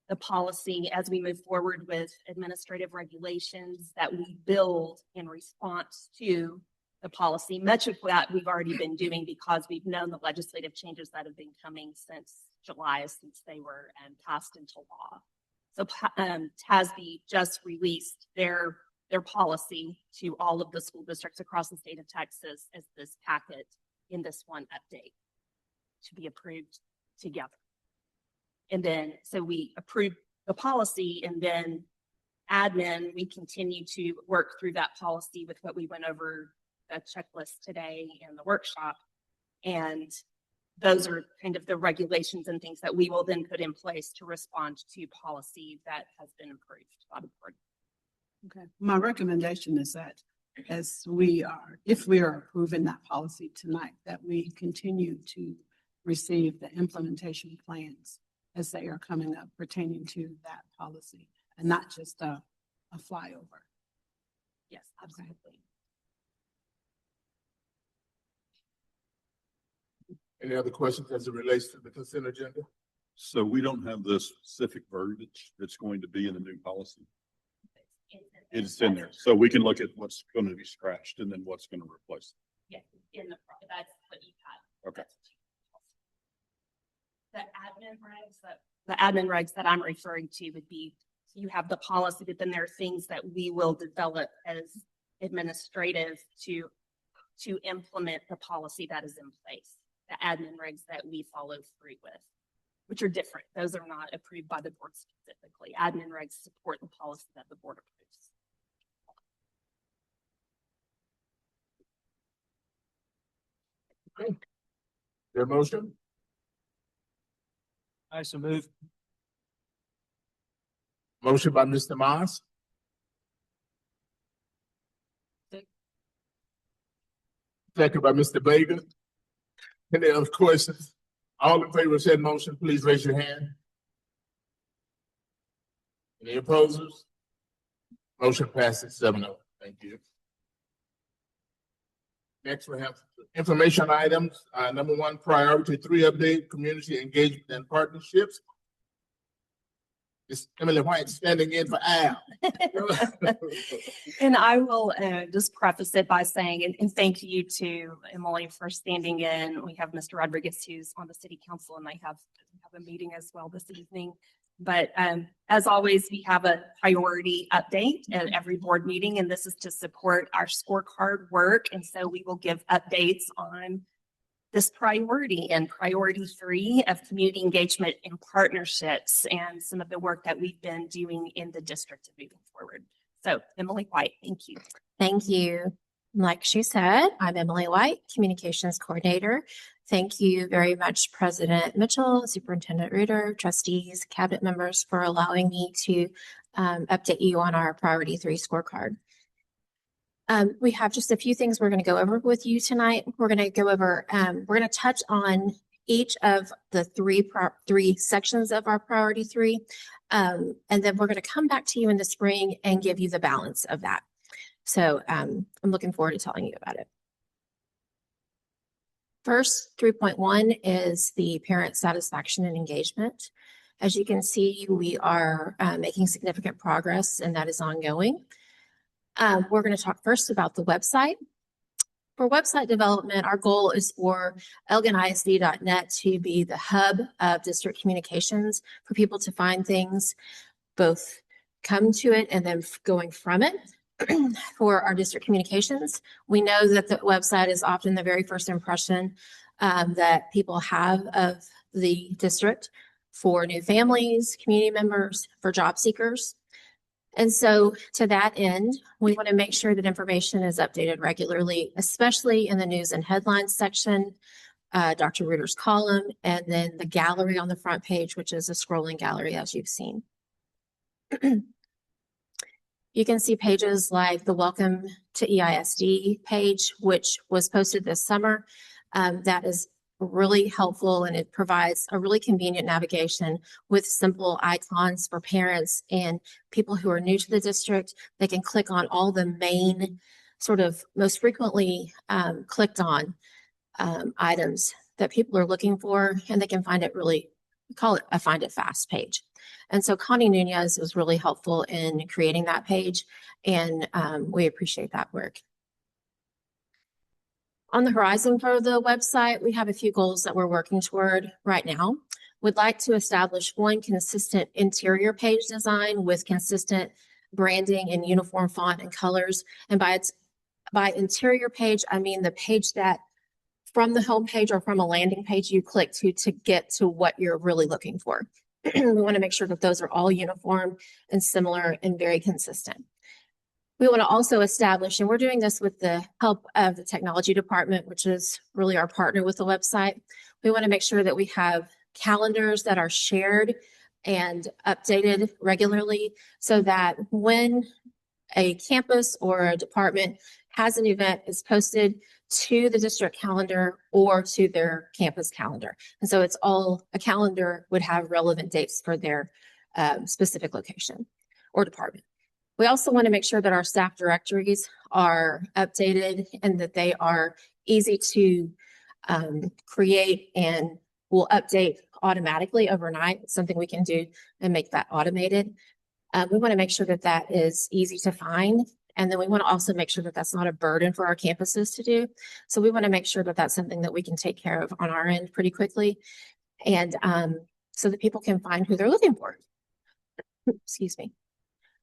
the policy as we move forward with administrative regulations that we build in response to the policy. Much of that we've already been doing because we've known the legislative changes that have been coming since July, since they were passed into law. So TASB just released their policy to all of the school districts across the state of Texas as this packet in this one update to be approved together. And then, so we approve the policy, and then admin, we continue to work through that policy with what we went over the checklist today in the workshop. And those are kind of the regulations and things that we will then put in place to respond to policy that has been approved by the board. Okay, my recommendation is that if we are approving that policy tonight, that we continue to receive the implementation plans as they are coming up pertaining to that policy and not just a flyover. Yes, absolutely. Any other questions as it relates to the consent agenda? So we don't have the specific verbiage that's going to be in the new policy. It's in there. So we can look at what's going to be scratched and then what's going to replace it. Yeah, that's what you had. Okay. The admin regs that I'm referring to would be, you have the policy, but then there are things that we will develop as administrative to implement the policy that is in place. The admin regs that we follow through with, which are different. Those are not approved by the board specifically. Admin regs support the policy that the board approves. Okay. Your motion? I so move. Motion by Mr. Moss. Second by Mr. Vega. Any other questions? All in favor of said motion, please raise your hand. Any opposers? Motion passes 7-0. Thank you. Next, we have information items. Number 1, priority 3 update, community engagement and partnerships. It's Emily White standing in for Al. And I will just preface it by saying, and thank you to Emily for standing in. We have Mr. Rodriguez, who's on the city council, and I have a meeting as well this evening. But as always, we have a priority update at every board meeting, and this is to support our scorecard work. And so we will give updates on this priority and priority 3 of community engagement and partnerships and some of the work that we've been doing in the district moving forward. So Emily White, thank you. Thank you. Like she said, I'm Emily White, Communications Coordinator. Thank you very much, President Mitchell, Superintendent Ritter, trustees, cabinet members, for allowing me to update you on our Priority 3 scorecard. We have just a few things we're going to go over with you tonight. We're going to go over, we're going to touch on each of the three sections of our priority 3. And then we're going to come back to you in the spring and give you the balance of that. So I'm looking forward to telling you about it. First, 3.1 is the parent satisfaction and engagement. As you can see, we are making significant progress, and that is ongoing. We're going to talk first about the website. For website development, our goal is for elginisd.net to be the hub of district communications for people to find things, both come to it and then going from it. For our district communications, we know that the website is often the very first impression that people have of the district for new families, community members, for job seekers. And so to that end, we want to make sure that information is updated regularly, especially in the news and headlines section, Dr. Reuter's column, and then the gallery on the front page, which is a scrolling gallery, as you've seen. You can see pages like the Welcome to EISD page, which was posted this summer. That is really helpful, and it provides a really convenient navigation with simple icons for parents and people who are new to the district. They can click on all the main sort of most frequently clicked on items that people are looking for, and they can find it really, we call it a find it fast page. And so Connie Nunez was really helpful in creating that page, and we appreciate that work. On the horizon for the website, we have a few goals that we're working toward right now. We'd like to establish one consistent interior page design with consistent branding and uniform font and colors. And by interior page, I mean the page that from the home page or from a landing page you click to get to what you're really looking for. We want to make sure that those are all uniform and similar and very consistent. We want to also establish, and we're doing this with the help of the technology department, which is really our partner with the website. We want to make sure that we have calendars that are shared and updated regularly so that when a campus or a department has an event, it's posted to the district calendar or to their campus calendar. And so it's all, a calendar would have relevant dates for their specific location or department. We also want to make sure that our staff directories are updated and that they are easy to create and will update automatically overnight. It's something we can do and make that automated. We want to make sure that that is easy to find. And then we want to also make sure that that's not a burden for our campuses to do. So we want to make sure that that's something that we can take care of on our end pretty quickly. And so that people can find who they're looking for. Excuse me.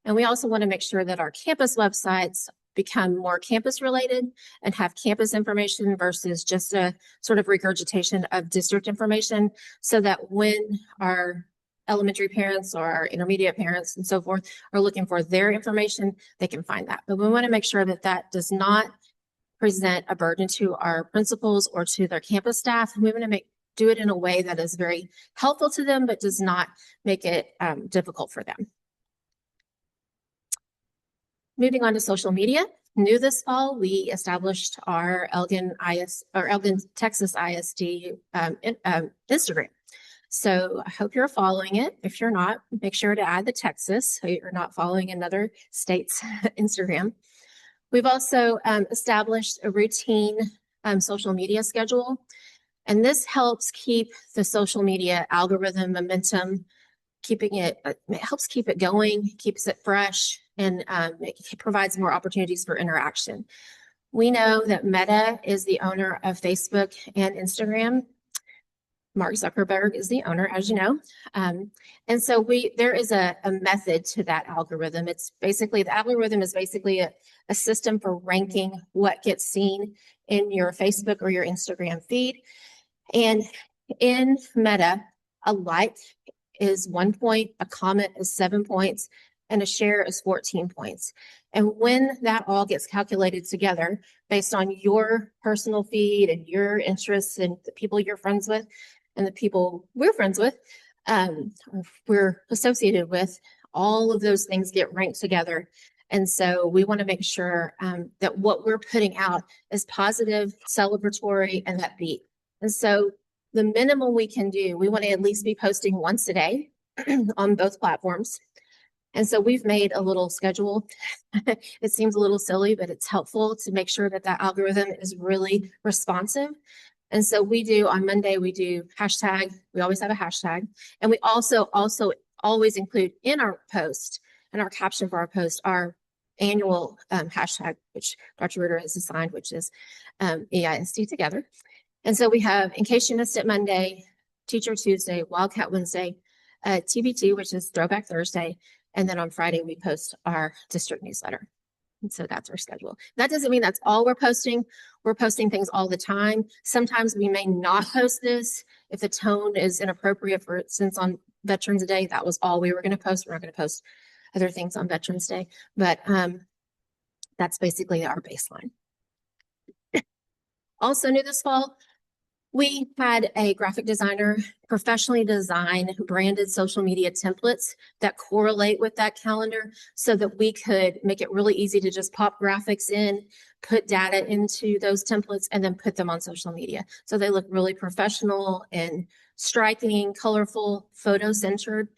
And we also want to make sure that our campus websites become more campus related and have campus information versus just a sort of regurgitation of district information, so that when our elementary parents or our intermediate parents and so forth are looking for their information, they can find that. But we want to make sure that that does not present a burden to our principals or to their campus staff. And we want to do it in a way that is very helpful to them, but does not make it difficult for them. Moving on to social media. New this fall, we established our Elgin Texas ISD Instagram. So I hope you're following it. If you're not, make sure to add the Texas so you're not following another state's Instagram. We've also established a routine social media schedule, and this helps keep the social media algorithm momentum, it helps keep it going, keeps it fresh, and it provides more opportunities for interaction. We know that Meta is the owner of Facebook and Instagram. Mark Zuckerberg is the owner, as you know. And so there is a method to that algorithm. The algorithm is basically a system for ranking what gets seen in your Facebook or your Instagram feed. And in Meta, a like is 1 point, a comment is 7 points, and a share is 14 points. And when that all gets calculated together based on your personal feed and your interests and the people you're friends with and the people we're friends with, we're associated with, all of those things get ranked together. And so we want to make sure that what we're putting out is positive, celebratory, and upbeat. And so the minimum we can do, we want to at least be posting once a day on both platforms. And so we've made a little schedule. It seems a little silly, but it's helpful to make sure that that algorithm is really responsive. And so we do on Monday, we do hashtag, we always have a hashtag. And we also always include in our post, and our caption for our post, our annual hashtag, which Dr. Ritter has assigned, which is EISD together. And so we have In Case You Missed It Monday, Teacher Tuesday, Wildcat Wednesday, TBT, which is Throwback Thursday. And then on Friday, we post our district newsletter. And so that's our schedule. That doesn't mean that's all we're posting. We're posting things all the time. Sometimes we may not post this if the tone is inappropriate. For instance, on Veterans Day, that was all we were going to post. We're not going to post other things on Veterans Day, but that's basically our baseline. Also new this fall, we had a graphic designer professionally design branded social media templates that correlate with that calendar so that we could make it really easy to just pop graphics in, put data into those templates, and then put them on social media. So they look really professional and striking, colorful, photo-centered.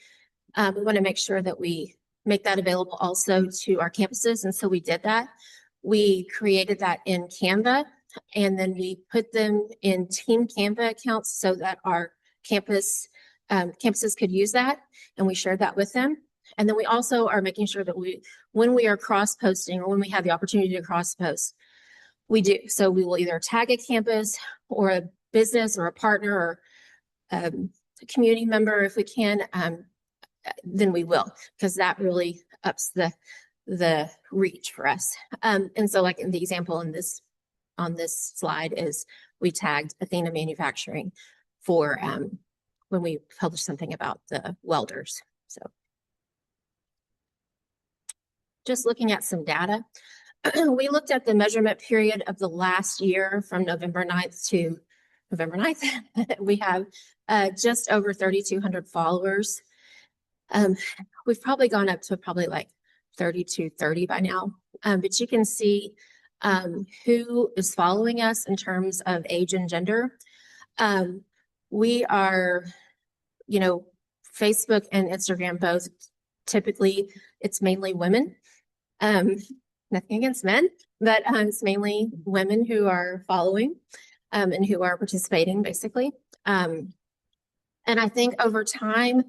We want to make sure that we make that available also to our campuses. And so we did that. We created that in Canva. And then we put them in Team Canva accounts so that our campuses could use that. And we shared that with them. And then we also are making sure that when we are cross-posting or when we have the opportunity to cross-post, we do. So we will either tag a campus or a business or a partner or a community member if we can, then we will, because that really ups the reach for us. And so like in the example on this slide is we tagged Athena Manufacturing for when we published something about the welders. So just looking at some data, we looked at the measurement period of the last year from November 9th to November 9th. We have just over 3,200 followers. We've probably gone up to probably like 3,230 by now, but you can see who is following us in terms of age and gender. We are, Facebook and Instagram both, typically it's mainly women. Nothing against men, but it's mainly women who are following and who are participating basically. And I think over time,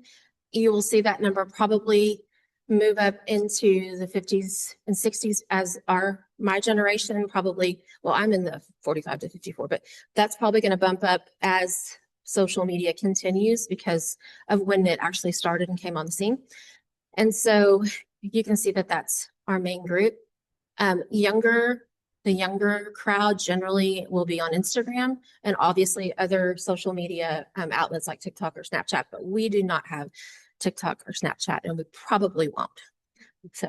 you will see that number probably move up into the 50s and 60s as my generation probably, well, I'm in the 45 to 54, but that's probably going to bump up as social media continues because of when it actually started and came on the scene. And so you can see that that's our main group. The younger crowd generally will be on Instagram and obviously other social media outlets like TikTok or Snapchat, but we do not have TikTok or Snapchat, and we probably won't. So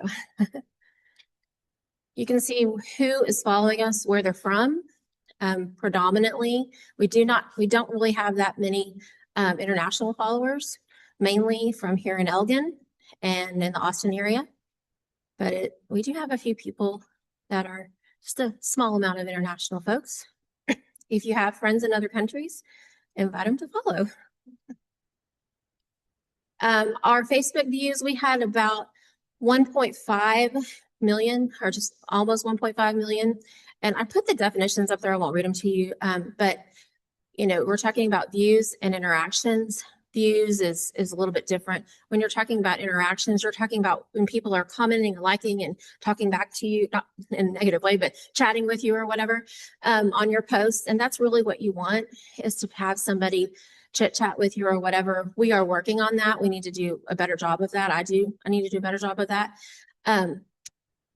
you can see who is following us, where they're from. Predominantly, we don't really have that many international followers, mainly from here in Elgin and in the Austin area. But we do have a few people that are just a small amount of international folks. If you have friends in other countries, invite them to follow. Our Facebook views, we had about 1.5 million, or just almost 1.5 million. And I put the definitions up there. I won't read them to you. But we're talking about views and interactions. Views is a little bit different. When you're talking about interactions, you're talking about when people are commenting, liking, and talking back to you, not in a negative way, but chatting with you or whatever on your posts. And that's really what you want, is to have somebody chit chat with you or whatever. We are working on that. We need to do a better job of that. I need to do a better job of that.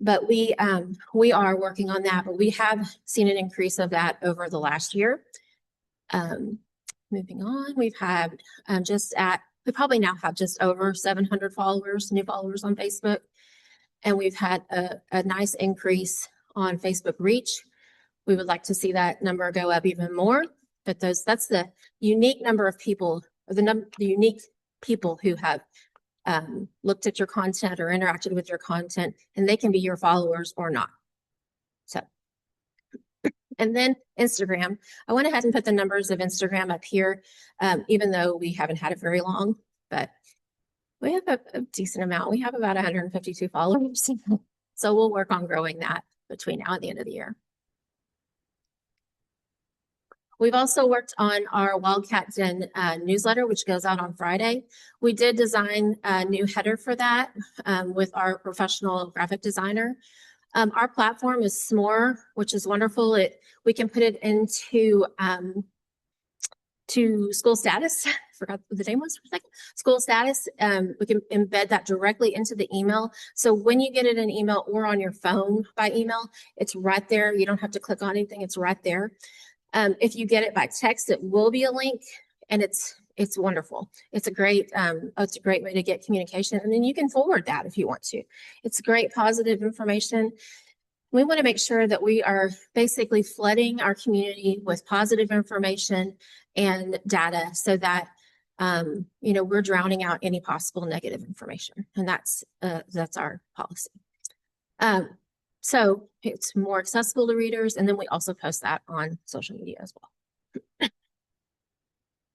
But we are working on that, but we have seen an increase of that over the last year. Moving on, we've had we probably now have just over 700 new followers on Facebook. And we've had a nice increase on Facebook reach. We would like to see that number go up even more. But that's the unique number of people, or the unique people who have looked at your content or interacted with your content, and they can be your followers or not. So And then Instagram. I went ahead and put the numbers of Instagram up here, even though we haven't had it very long, but we have a decent amount. We have about 152 followers. So we'll work on growing that between now and the end of the year. We've also worked on our Wildcat Den newsletter, which goes out on Friday. We did design a new header for that with our professional graphic designer. Our platform is SMORE, which is wonderful. We can put it into to school status. Forgot what the name was for a second. School status. We can embed that directly into the email. So when you get it in email or on your phone by email, it's right there. You don't have to click on anything. It's right there. If you get it by text, it will be a link, and it's wonderful. It's a great way to get communication, and then you can forward that if you want to. It's great positive information. We want to make sure that we are basically flooding our community with positive information and data so that we're drowning out any possible negative information, and that's our policy. So it's more accessible to readers, and then we also post that on social media as well.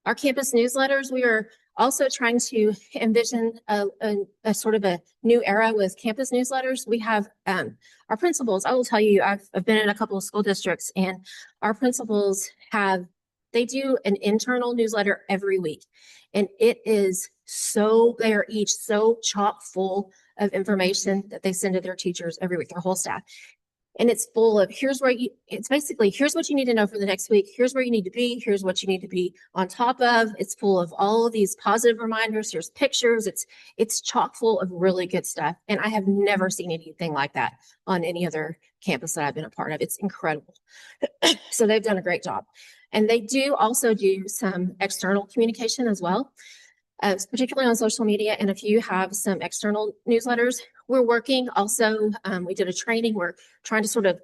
Our campus newsletters, we are also trying to envision a sort of a new era with campus newsletters. We have our principals. I will tell you, I've been in a couple of school districts, and our principals they do an internal newsletter every week, and they are each so chock full of information that they send to their teachers every week, their whole staff. And it's full of, here's what you need to know for the next week. Here's where you need to be. Here's what you need to be on top of. It's full of all of these positive reminders. Here's pictures. It's chock full of really good stuff. And I have never seen anything like that on any other campus that I've been a part of. It's incredible. So they've done a great job. And they do also do some external communication as well. Particularly on social media. And if you have some external newsletters, we're working also, we did a training. We're trying to sort of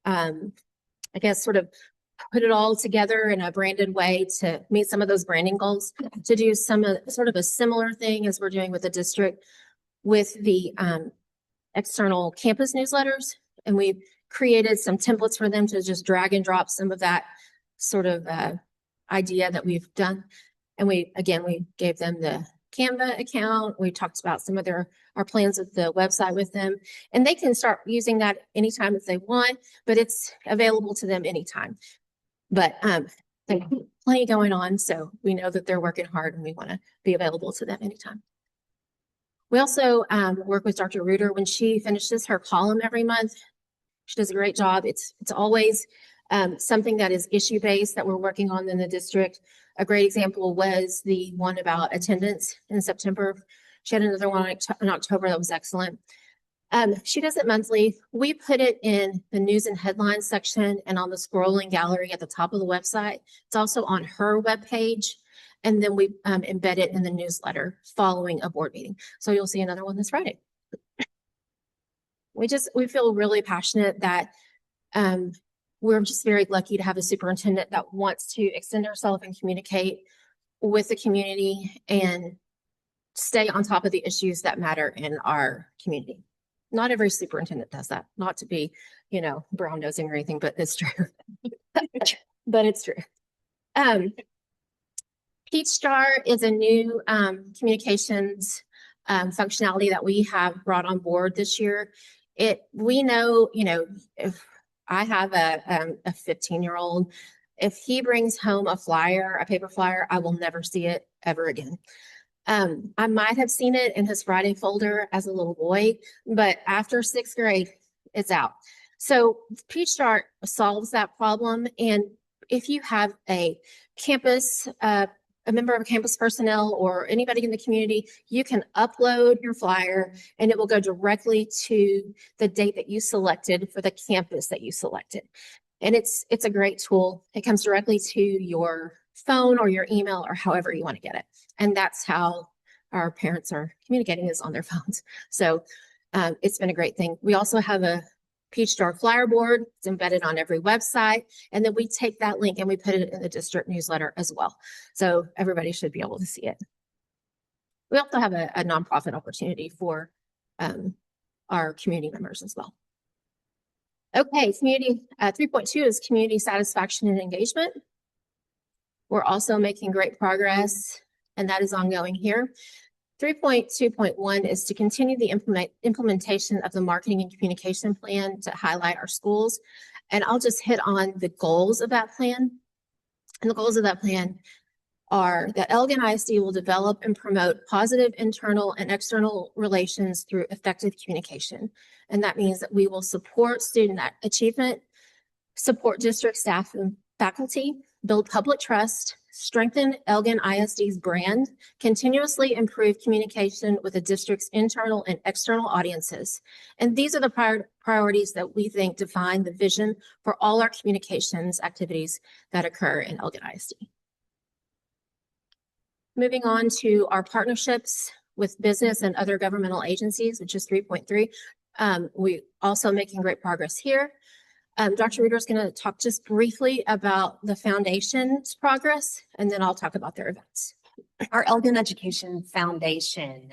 put it all together in a branded way to meet some of those branding goals, to do sort of a similar thing as we're doing with the district with the external campus newsletters. And we created some templates for them to just drag and drop some of that sort of idea that we've done. And we gave them the Canva account. We talked about some of our plans with the website with them, and they can start using that anytime if they want, but it's available to them anytime. But they have plenty going on, so we know that they're working hard, and we want to be available to them anytime. We also work with Dr. Reuter when she finishes her column every month. She does a great job. It's always something that is issue-based that we're working on in the district. A great example was the one about attendance in September. She had another one in October that was excellent. She does it monthly. We put it in the news and headlines section and on the scrolling gallery at the top of the website. It's also on her webpage. And then we embed it in the newsletter following a board meeting. So you'll see another one this Friday. We feel really passionate that we're just very lucky to have a superintendent that wants to extend herself and communicate with the community and stay on top of the issues that matter in our community. Not every superintendent does that, not to be, brown nosing or anything, but it's true. But it's true. Peach Star is a new communications functionality that we have brought on board this year. We know, if I have a 15-year-old. If he brings home a paper flyer, I will never see it ever again. I might have seen it in his Friday folder as a little boy, but after 6th grade, it's out. So Peach Start solves that problem. And if you have a campus, a member of campus personnel or anybody in the community, you can upload your flyer and it will go directly to the date that you selected for the campus that you selected. And it's a great tool. It comes directly to your phone or your email or however you want to get it. And that's how our parents are communicating, is on their phones. So it's been a great thing. We also have a Peach Star flyer board. It's embedded on every website. And then we take that link and we put it in the district newsletter as well. So everybody should be able to see it. We also have a nonprofit opportunity for our community members as well. Okay, community, 3.2 is community satisfaction and engagement. We're also making great progress, and that is ongoing here. 3.2.1 is to continue the implementation of the marketing and communication plan to highlight our schools. And I'll just hit on the goals of that plan. And the goals of that plan are that Elgin ISD will develop and promote positive internal and external relations through effective communication. And that means that we will support student achievement, support district staff and faculty, build public trust, strengthen Elgin ISD's brand, continuously improve communication with the district's internal and external audiences. And these are the priorities that we think define the vision for all our communications activities that occur in Elgin ISD. Moving on to our partnerships with business and other governmental agencies, which is 3.3. We also making great progress here. Dr. Reeder is going to talk just briefly about the foundation's progress, and then I'll talk about their events. Our Elgin Education Foundation,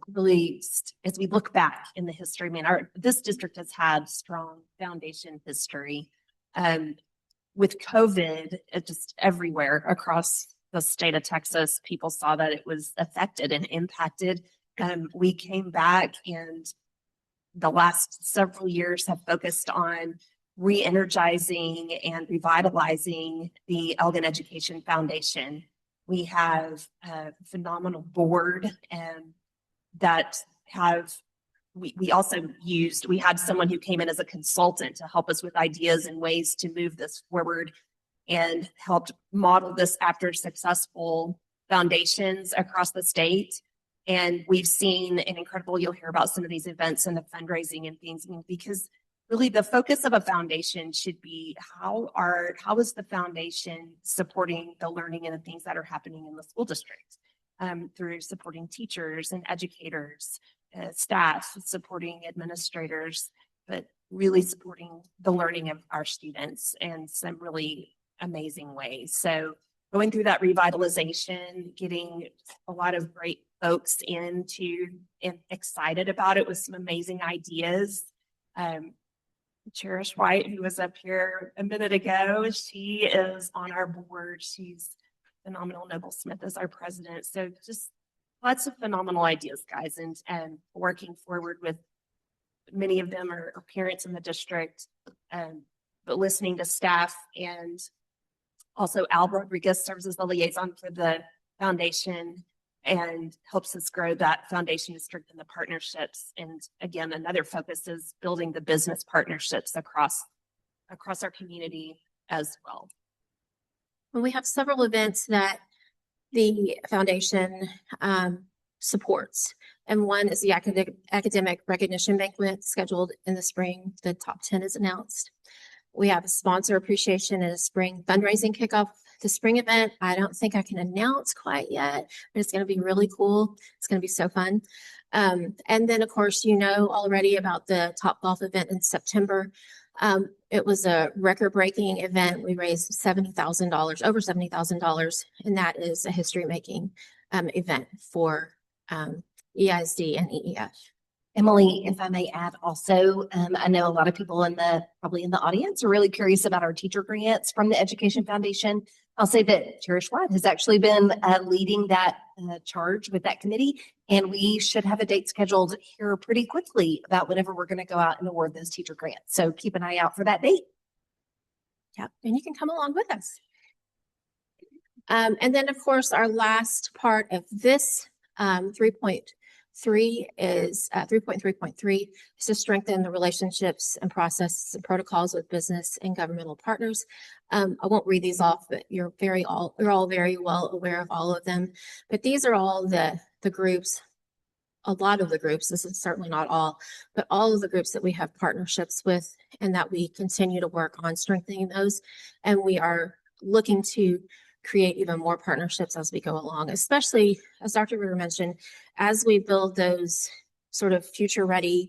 really, as we look back in the history, I mean, this district has had strong foundation history. With COVID, just everywhere across the state of Texas, people saw that it was affected and impacted. We came back, and the last several years have focused on re-energizing and revitalizing the Elgin Education Foundation. We have a phenomenal board that we also we had someone who came in as a consultant to help us with ideas and ways to move this forward, and helped model this after successful foundations across the state. And we've seen an incredible, you'll hear about some of these events and the fundraising and things, because really the focus of a foundation should be how is the foundation supporting the learning and the things that are happening in the school district, through supporting teachers and educators, staff, supporting administrators, but really supporting the learning of our students in some really amazing ways. So going through that revitalization, getting a lot of great folks into and excited about it with some amazing ideas. Cherish White, who was up here a minute ago, she is on our board. She's phenomenal. Noble Smith is our president. So just lots of phenomenal ideas, guys, and working forward with many of them are parents in the district, but listening to staff. And also Al Rodriguez serves as the liaison for the foundation and helps us grow that foundation to strengthen the partnerships. And again, another focus is building the business partnerships across our community as well. Well, we have several events that the foundation supports. And one is the academic recognition banquet scheduled in the spring. The top 10 is announced. We have a sponsor appreciation and a spring fundraising kickoff. The spring event, I don't think I can announce quite yet, but it's going to be really cool. It's going to be so fun. And then, of course, you know already about the Top Golf event in September. It was a record-breaking event. We raised $70,000, over $70,000, and that is a history-making event for EISD and EEF. Emily, if I may add also, I know a lot of people probably in the audience are really curious about our teacher grants from the Education Foundation. I'll say that Cherish White has actually been leading that charge with that committee, and we should have a date scheduled here pretty quickly about whenever we're going to go out and award those teacher grants. So keep an eye out for that date. Yep, and you can come along with us. And then, of course, our last part of this 3.3 is 3.3.3 is to strengthen the relationships and processes and protocols with business and governmental partners. I won't read these off, but you're all very well aware of all of them. But these are all the groups, a lot of the groups, this is certainly not all, but all of the groups that we have partnerships with and that we continue to work on strengthening those. And we are looking to create even more partnerships as we go along, especially as Dr. Ritter mentioned, as we build those sort of future ready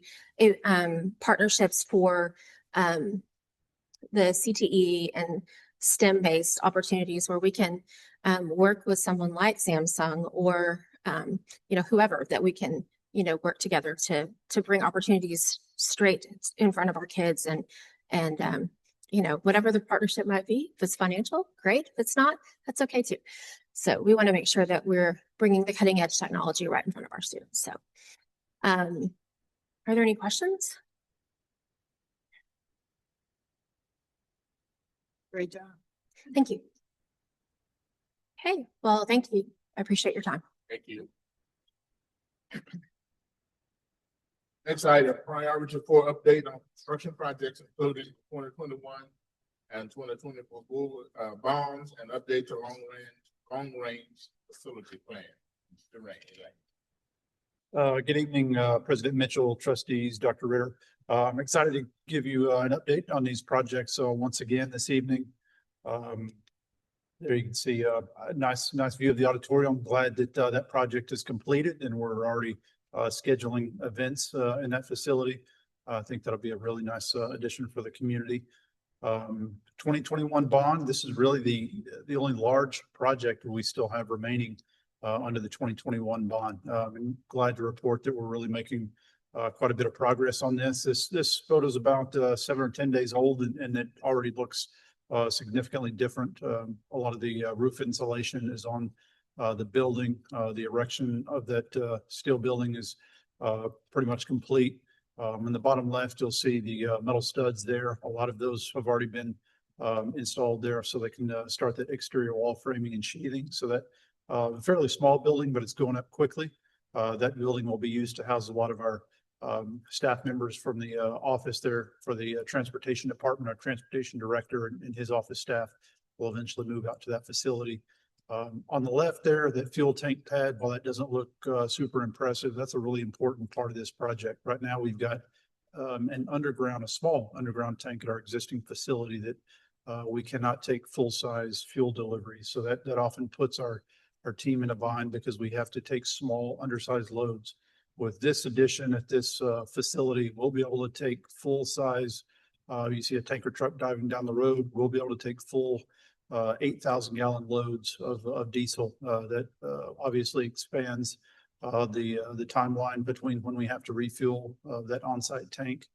partnerships for the CTE and STEM based opportunities where we can work with someone like Samsung or whoever that we can work together to bring opportunities straight in front of our kids and And, whatever the partnership might be, if it's financial, great. If it's not, that's okay too. So we want to make sure that we're bringing the cutting edge technology right in front of our students. So, are there any questions? Great job. Thank you. Okay, well, thank you. I appreciate your time. Thank you. Next item, priority for update on construction projects including 2021 and 2024 bonds and update to long range facility plan. Mr. Rainey. Good evening, President Mitchell, trustees, Dr. Ritter. I'm excited to give you an update on these projects. So once again, this evening, there you can see a nice view of the auditorium. Glad that that project is completed and we're already scheduling events in that facility. I think that'll be a really nice addition for the community. 2021 bond, this is really the only large project we still have remaining under the 2021 bond. I'm glad to report that we're really making quite a bit of progress on this. This photo is about 7 or 10 days old and it already looks significantly different. A lot of the roof insulation is on the building. The erection of that steel building is pretty much complete. In the bottom left, you'll see the metal studs there. A lot of those have already been installed there so they can start that exterior wall framing and sheathing. So that a fairly small building, but it's going up quickly. That building will be used to house a lot of our staff members from the office there for the transportation department. Our transportation director and his office staff will eventually move out to that facility. On the left there, that fuel tank pad, while that doesn't look super impressive, that's a really important part of this project. Right now, we've got a small underground tank at our existing facility that we cannot take full-size fuel deliveries. So that often puts our team in a bind because we have to take small, undersized loads. With this addition at this facility, we'll be able to take full-size, you see a tanker truck driving down the road, we'll be able to take full 8,000 gallon loads of diesel. That obviously expands the timeline between when we have to refuel that on-site tank.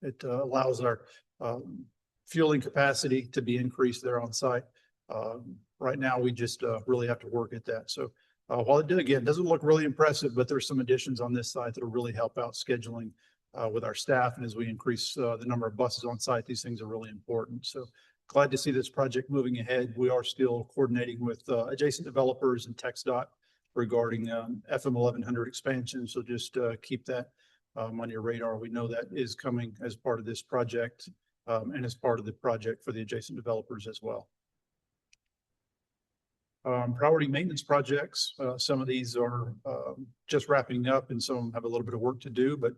It allows our fueling capacity to be increased there on site. Right now, we just really have to work at that. So while it doesn't look really impressive, but there's some additions on this site that will really help out scheduling with our staff. And as we increase the number of buses on site, these things are really important. So glad to see this project moving ahead. We are still coordinating with adjacent developers and TxDOT regarding FM 1100 expansion. So just keep that on your radar. We know that is coming as part of this project and as part of the project for the adjacent developers as well. Priority maintenance projects. Some of these are just wrapping up and some of them have a little bit of work to do, but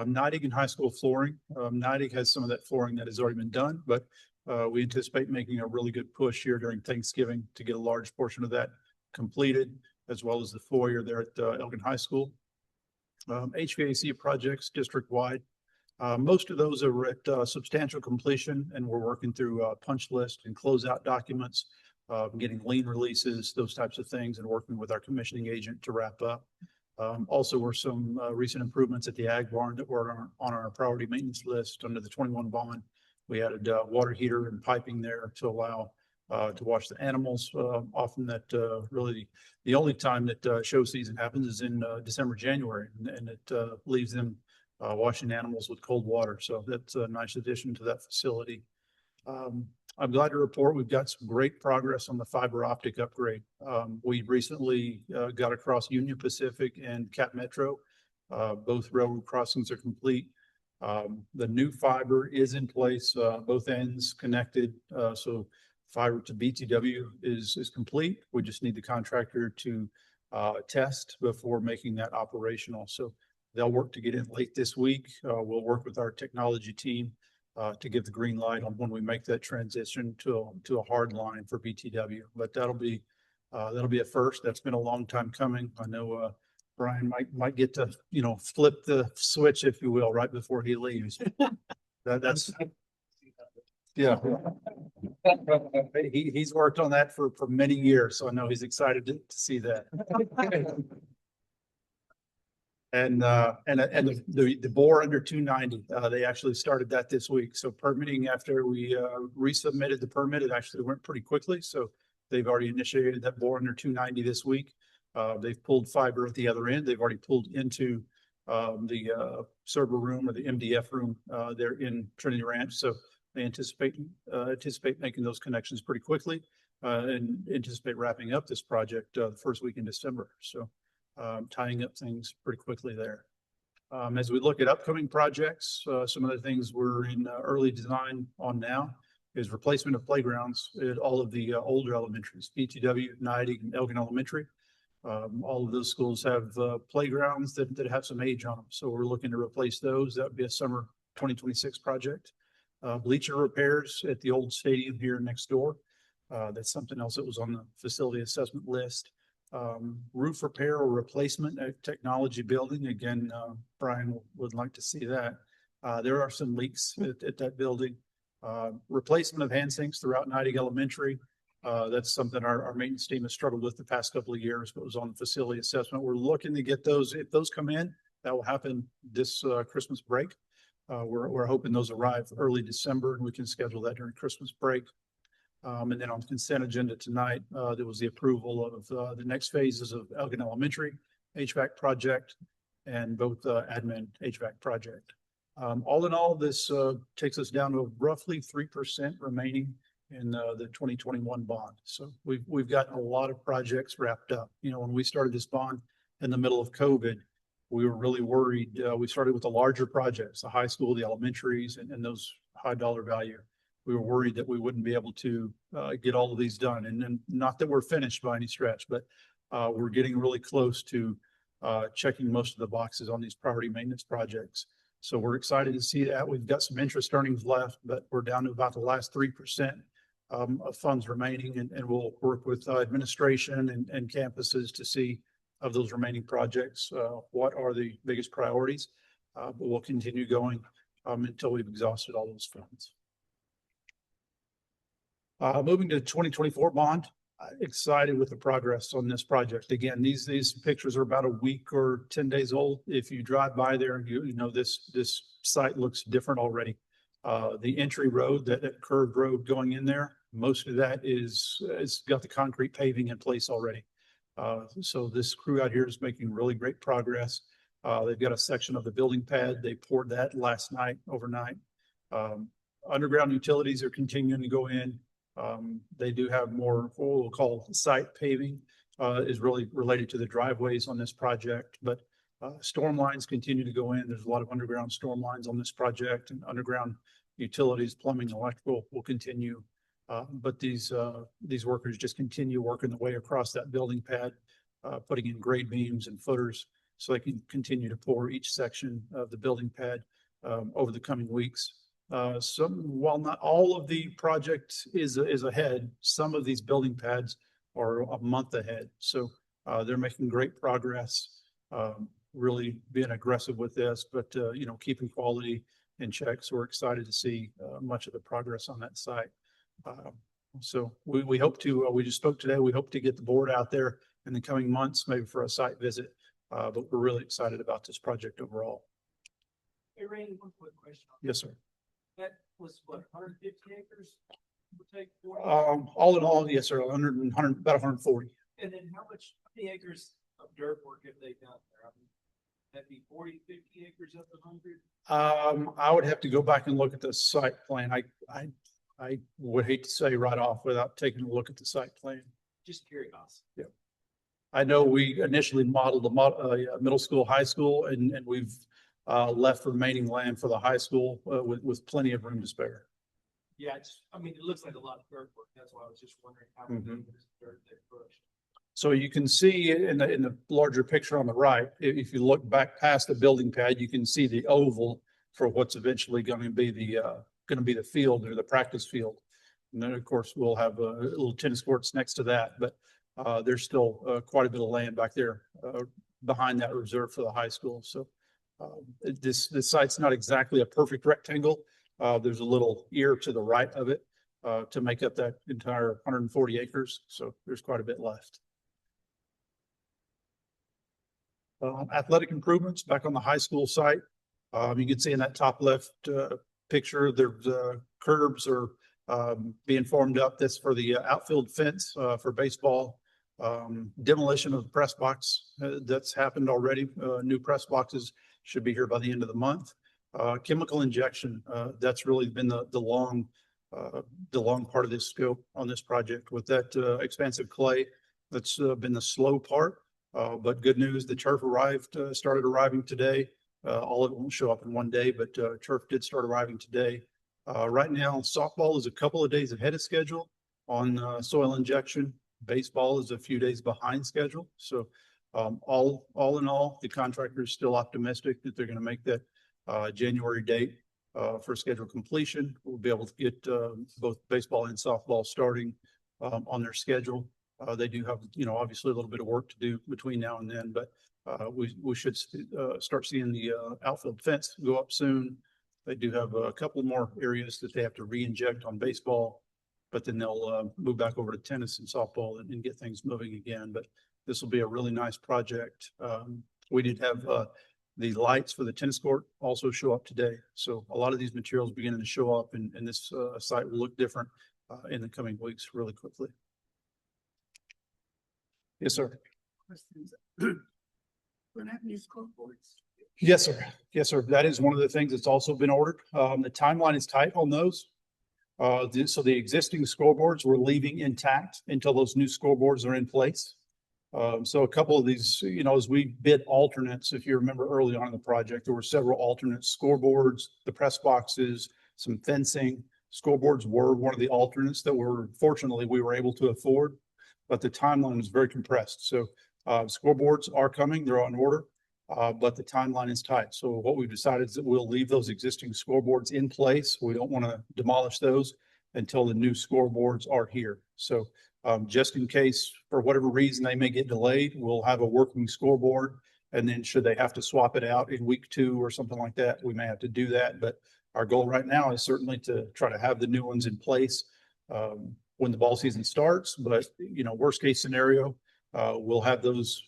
Nottingham High School flooring. Nottingham has some of that flooring that has already been done, but we anticipate making a really good push here during Thanksgiving to get a large portion of that completed, as well as the foyer there at Elgin High School. HVAC projects district-wide. Most of those are at substantial completion, and we're working through a punch list and closeout documents, getting lien releases, those types of things, and working with our commissioning agent to wrap up. Also, were some recent improvements at the Ag Barn that were on our priority maintenance list under the 21 bond. We added water heater and piping there to allow to wash the animals. Often that really the only time that show season happens is in December, January, and it leaves them washing animals with cold water. So that's a nice addition to that facility. I'm glad to report we've got some great progress on the fiber optic upgrade. We recently got across Union Pacific and Cap Metro. Both railroad crossings are complete. The new fiber is in place, both ends connected. So fiber to BTW is complete. We just need the contractor to test before making that operational. So they'll work to get in late this week. We'll work with our technology team to give the green light on when we make that transition to a hard line for BTW. But that'll be a first. That's been a long time coming. I know Brian might get to flip the switch, if you will, right before he leaves. That's yeah. He's worked on that for many years, so I know he's excited to see that. And the bore under 290, they actually started that this week. So permitting, after we resubmitted the permit, it actually went pretty quickly. So they've already initiated that bore under 290 this week. They've pulled fiber at the other end. They've already pulled into the server room or the MDF room there in Trinity Ranch. So they anticipate making those connections pretty quickly and anticipate wrapping up this project the first week in December. So tying up things pretty quickly there. As we look at upcoming projects, some of the things we're in early design on now is replacement of playgrounds at all of the older elementaries, BTW, Neidig, and Elgin Elementary. All of those schools have playgrounds that have some age on them. So we're looking to replace those. That would be a summer 2026 project. Bleacher repairs at the old stadium here next door. That's something else that was on the facility assessment list. Roof repair or replacement at technology building. Again, Brian would like to see that. There are some leaks at that building. Replacement of hand sinks throughout Neidig Elementary. That's something our maintenance team has struggled with the past couple of years, but was on the facility assessment. We're looking to get those. If those come in, that will happen this Christmas break. We're hoping those arrive early December and we can schedule that during Christmas break. And then on the consent agenda tonight, there was the approval of the next phases of Elgin Elementary HVAC project and both admin HVAC project. All in all, this takes us down to roughly 3% remaining in the 2021 bond. So we've gotten a lot of projects wrapped up. You know, when we started this bond in the middle of COVID, we were really worried. We started with the larger projects, the high school, the elementaries, and those high dollar value. We were worried that we wouldn't be able to get all of these done. And not that we're finished by any stretch, but we're getting really close to checking most of the boxes on these priority maintenance projects. So we're excited to see that. We've got some interest earnings left, but we're down to about the last 3% of funds remaining. And we'll work with administration and campuses to see of those remaining projects, what are the biggest priorities. But we'll continue going until we've exhausted all those funds. Moving to 2024 bond, excited with the progress on this project. Again, these pictures are about a week or 10 days old. If you drive by there, you know this site looks different already. The entry road, that curved road going in there, most of that is got the concrete paving in place already. So this crew out here is making really great progress. They've got a section of the building pad. They poured that last night, overnight. Underground utilities are continuing to go in. They do have more, what we'll call site paving, is really related to the driveways on this project, but storm lines continue to go in. There's a lot of underground storm lines on this project, and underground utilities, plumbing, electrical will continue. But these workers just continue working their way across that building pad, putting in grade beams and footers so they can continue to pour each section of the building pad over the coming weeks. While not all of the project is ahead, some of these building pads are a month ahead. So they're making great progress, really being aggressive with this, but you know, keeping quality in check. So we're excited to see much of the progress on that site. So we hope to, we just spoke today, we hope to get the board out there in the coming months, maybe for a site visit. But we're really excited about this project overall. Hey, Randy, one quick question. Yes, sir. That was what, 150 acres? Would take 40? All in all, yes, sir, 100, about 140. And then how many acres of dirt work have they done there? I mean, that'd be 40, 50 acres of the 100? I would have to go back and look at the site plan. I would hate to say right off without taking a look at the site plan. Just curious. Yeah. I know we initially modeled a middle school, high school, and we've left remaining land for the high school with plenty of room to spare. Yeah, I mean, it looks like a lot of dirt work. That's why I was just wondering how many acres of dirt they pushed. So you can see in the larger picture on the right, if you look back past the building pad, you can see the oval for what's eventually going to be the field or the practice field. And then of course we'll have little tennis courts next to that, but there's still quite a bit of land back there behind that reserved for the high school. So this site's not exactly a perfect rectangle. There's a little ear to the right of it to make up that entire 140 acres. So there's quite a bit left. Athletic improvements back on the high school site. You can see in that top left picture, there's curbs are being formed up. That's for the outfield fence for baseball. Demolition of the press box that's happened already. New press boxes should be here by the end of the month. Chemical injection, that's really been the long part of this scope on this project with that expansive clay. That's been the slow part, but good news, the turf started arriving today. All of it won't show up in one day, but turf did start arriving today. Right now, softball is a couple of days ahead of schedule on soil injection. Baseball is a few days behind schedule. So all in all, the contractor is still optimistic that they're going to make that January date for scheduled completion. We'll be able to get both baseball and softball starting on their schedule. They do have, obviously a little bit of work to do between now and then, but we should start seeing the outfield fence go up soon. They do have a couple more areas that they have to re-inject on baseball, but then they'll move back over to tennis and softball and get things moving again. But this will be a really nice project. We did have the lights for the tennis court also show up today. So a lot of these materials beginning to show up, and this site will look different in the coming weeks really quickly. Yes, sir. Questions? We're gonna have new scoreboards. Yes, sir. Yes, sir. That is one of the things that's also been ordered. The timeline is tight on those. So the existing scoreboards we're leaving intact until those new scoreboards are in place. So a couple of these, as we bid alternates, if you remember early on in the project, there were several alternate scoreboards, the press boxes, some fencing. Scoreboards were one of the alternates that fortunately we were able to afford, but the timeline was very compressed. So scoreboards are coming, they're on order, but the timeline is tight. So what we've decided is that we'll leave those existing scoreboards in place. We don't want to demolish those until the new scoreboards are here. So just in case, for whatever reason, they may get delayed, we'll have a working scoreboard. And then should they have to swap it out in week 2 or something like that, we may have to do that. But our goal right now is certainly to try to have the new ones in place when the ball season starts. But, worst case scenario, we'll have those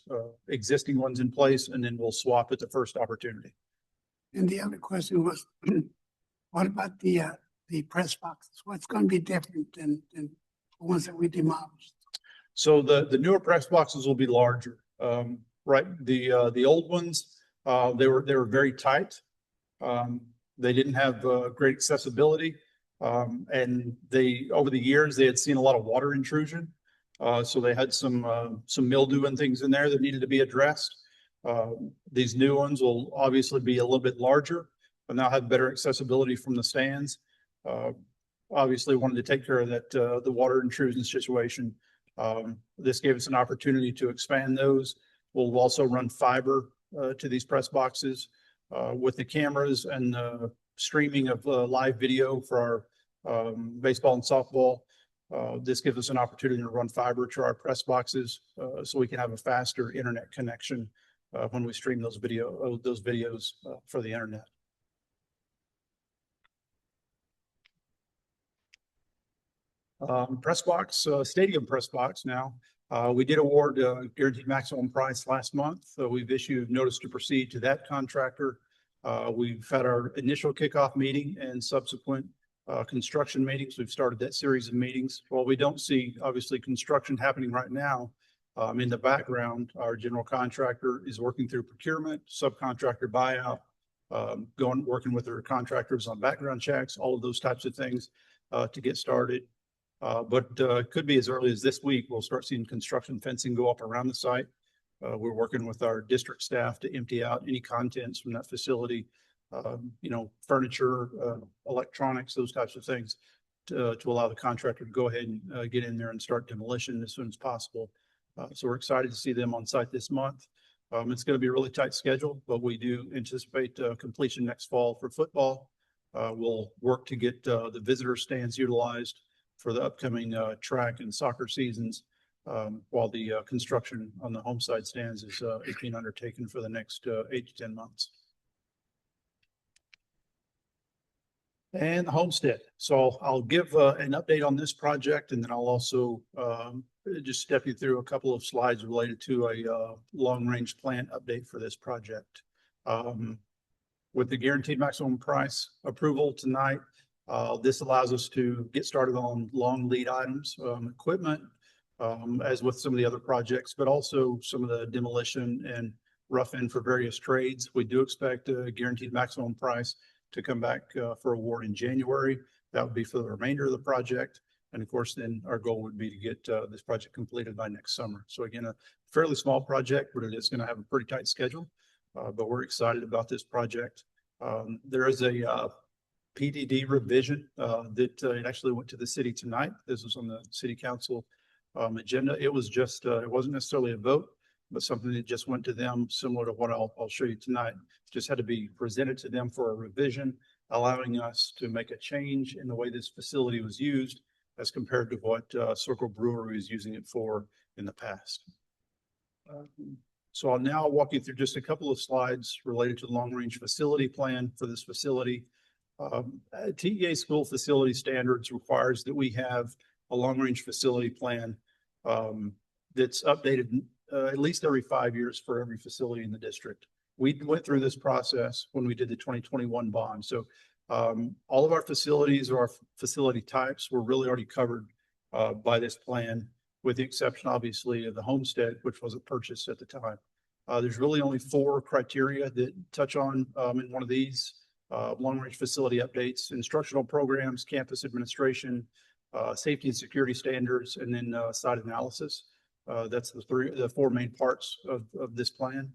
existing ones in place, and then we'll swap at the first opportunity. And the other question was, what about the press boxes? What's going to be different than the ones that we demolished? So the newer press boxes will be larger, right? The old ones, they were very tight. They didn't have great accessibility, and over the years they had seen a lot of water intrusion. So they had some mildew and things in there that needed to be addressed. These new ones will obviously be a little bit larger, but now have better accessibility from the stands. Obviously wanted to take care of that, the water intrusion situation. This gave us an opportunity to expand those. We'll also run fiber to these press boxes with the cameras and streaming of live video for our baseball and softball. This gives us an opportunity to run fiber to our press boxes so we can have a faster internet connection when we stream those videos for the internet. Press box, stadium press box now. We did award guaranteed maximum price last month. So we've issued notice to proceed to that contractor. We've had our initial kickoff meeting and subsequent construction meetings. We've started that series of meetings. While we don't see obviously construction happening right now, in the background, our general contractor is working through procurement, subcontractor buyout, working with their contractors on background checks, all of those types of things to get started. But it could be as early as this week, we'll start seeing construction fencing go up around the site. We're working with our district staff to empty out any contents from that facility, furniture, electronics, those types of things to allow the contractor to go ahead and get in there and start demolition as soon as possible. So we're excited to see them on site this month. It's going to be a really tight schedule, but we do anticipate completion next fall for football. We'll work to get the visitor stands utilized for the upcoming track and soccer seasons, while the construction on the home side stands is being undertaken for the next 8 to 10 months. And the homestead. So I'll give an update on this project, and then I'll also just step you through a couple of slides related to a long-range plan update for this project. With the guaranteed maximum price approval tonight, this allows us to get started on long lead items, equipment, as with some of the other projects, but also some of the demolition and rough in for various trades. We do expect a guaranteed maximum price to come back for award in January. That would be for the remainder of the project. And of course, then our goal would be to get this project completed by next summer. So again, a fairly small project, but it is going to have a pretty tight schedule. But we're excited about this project. There is a PDD revision that it actually went to the city tonight. This was on the city council agenda. It was just, it wasn't necessarily a vote, but something that just went to them, similar to what I'll show you tonight. Just had to be presented to them for a revision, allowing us to make a change in the way this facility was used as compared to what Circle Brewery was using it for in the past. So I'll now walk you through just a couple of slides related to the long-range facility plan for this facility. TEA school facility standards requires that we have a long-range facility plan that's updated at least every 5 years for every facility in the district. We went through this process when we did the 2021 bond. So all of our facilities or our facility types were really already covered by this plan, with the exception, obviously, of the homestead, which wasn't purchased at the time. There's really only 4 criteria that touch on in one of these long-range facility updates: instructional programs, campus administration, safety and security standards, and then site analysis. That's the 4 main parts of this plan.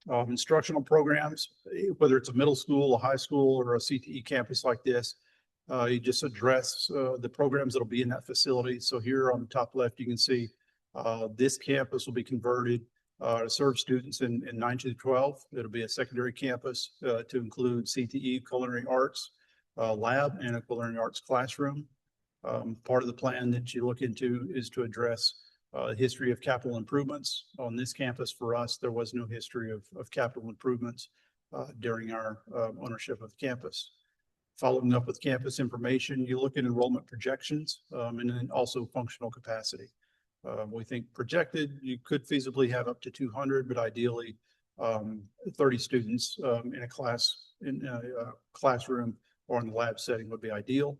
Instructional programs, whether it's a middle school, a high school, or a CTE campus like this, you just address the programs that'll be in that facility. So here on the top left, you can see this campus will be converted to serve students in 9 to 12. It'll be a secondary campus to include CTE, culinary arts lab, and a culinary arts classroom. Part of the plan that you look into is to address history of capital improvements. On this campus for us, there was no history of capital improvements during our ownership of the campus. Following up with campus information, you look at enrollment projections and then also functional capacity. We think projected, you could feasibly have up to 200, but ideally 30 students in a classroom or in the lab setting would be ideal.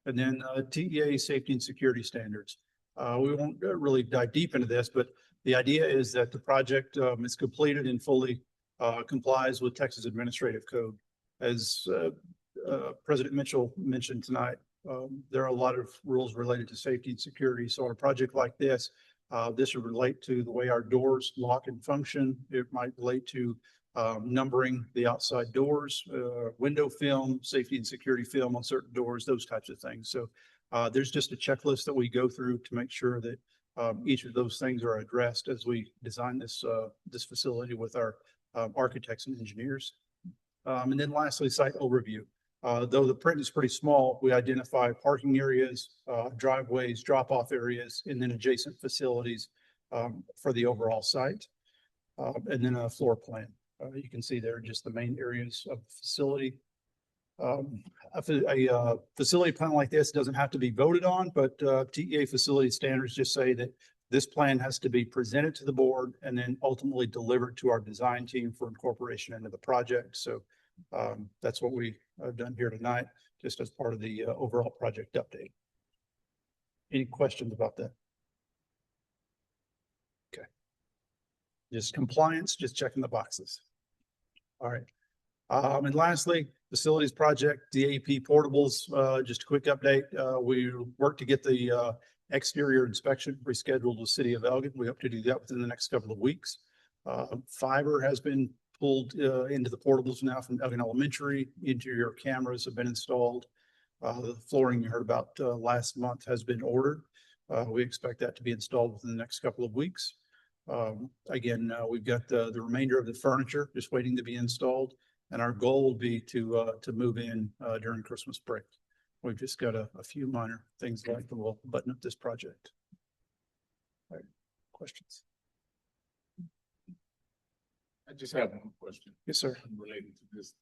And then TEA safety and security standards. We won't really dive deep into this, but the idea is that the project is completed and fully complies with Texas Administrative Code. As President Mitchell mentioned tonight, there are a lot of rules related to safety and security. So on a project like this, this would relate to the way our doors lock and function. It might relate to numbering the outside doors, window film, safety and security film on certain doors, those types of things. So there's just a checklist that we go through to make sure that each of those things are addressed as we design this facility with our architects and engineers. And then lastly, site overview. Though the print is pretty small, we identify parking areas, driveways, drop-off areas, and then adjacent facilities for the overall site. And then a floor plan. You can see there just the main areas of the facility. A facility plan like this doesn't have to be voted on, but TEA facility standards just say that this plan has to be presented to the board and then ultimately delivered to our design team for incorporation into the project. So that's what we have done here tonight, just as part of the overall project update. Any questions about that? Okay. Just compliance, just checking the boxes. All right. And lastly, facilities project, DAP portables, just a quick update. We worked to get the exterior inspection rescheduled with City of Elgin. We hope to do that within the next couple of weeks. Fiber has been pulled into the portables now from Elgin Elementary. Interior cameras have been installed. The flooring you heard about last month has been ordered. We expect that to be installed within the next couple of weeks. Again, we've got the remainder of the furniture just waiting to be installed. And our goal will be to move in during Christmas break. We've just got a few minor things left and we'll button up this project. All right. Questions? I just have one question. Yes, sir. Related to this.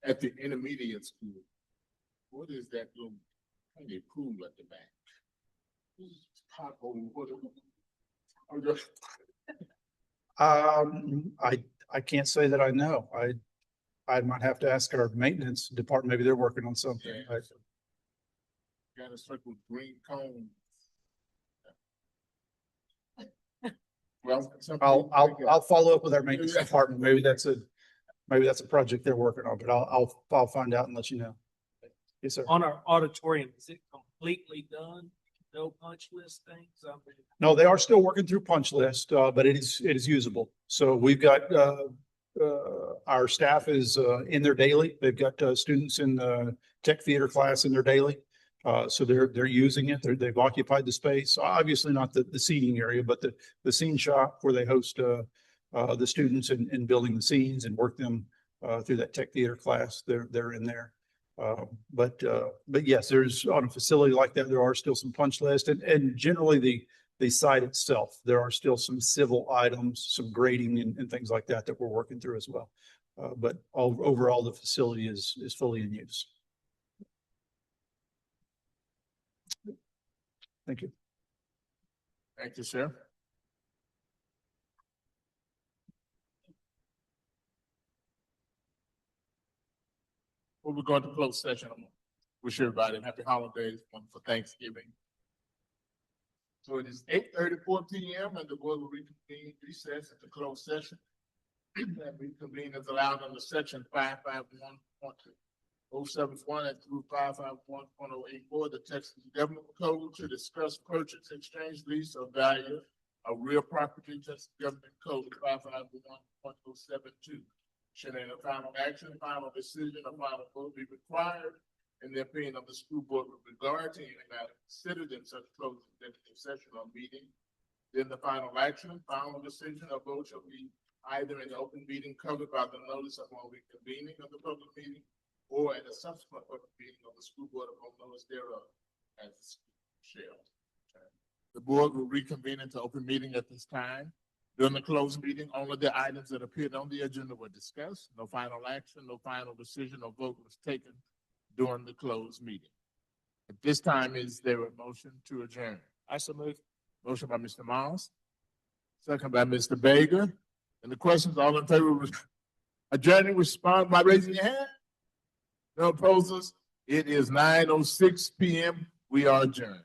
At the intermediate school, what is that little tiny pool at the back? Who's I can't say that I know. I might have to ask our maintenance department. Maybe they're working on something. Got a circle with green cone. Well, I'll follow up with our maintenance department. Maybe that's a project they're working on, but I'll find out and let you know. Yes, sir. On our auditorium, is it completely done? No punch list things? No, they are still working through punch list, but it is usable. So we've got, our staff is, in there daily. They've got, students in the tech theater class in there daily. So they're using it. They've occupied the space, obviously not the seating area, but the scene shop where they host, the students in building the scenes and work them, through that tech theater class. They're in there. But yes, there's on a facility like that, there are still some punch lists and generally the site itself, there are still some civil items, some grading and things like that we're working through as well. But overall, the facility is fully in use. Thank you. Thank you, sir. Well, we're going to close session. I wish everybody happy holidays, one for Thanksgiving. So it is 8:34 p.m. and the board will reconvene recess at the closed session. That reconvene is allowed under section 551.071 and through 551.084 the Texas Government Code to discuss purchase, exchange, lease, or value of real property. Texas Government Code 551.072. Should any final action, final decision, or final vote be required in the opinion of the school board with regard to any matter considered in such closed executive session or meeting, then the final action, final decision, or vote shall be either in the open meeting covered by the notice upon reconvening of the public meeting or at a subsequent public meeting of the school board upon notice thereof as the school shall. The board will reconvene into open meeting at this time. During the closed meeting, only the items that appeared on the agenda were discussed. No final action, no final decision or vote was taken during the closed meeting. At this time, is there a motion to adjourn? I so move. Motion by Mr. Miles, second by Mr. Baker. And the questions, all in favor of adjourning, respond by raising your hand. No opposers. It is 9:06 p.m. We are adjourned.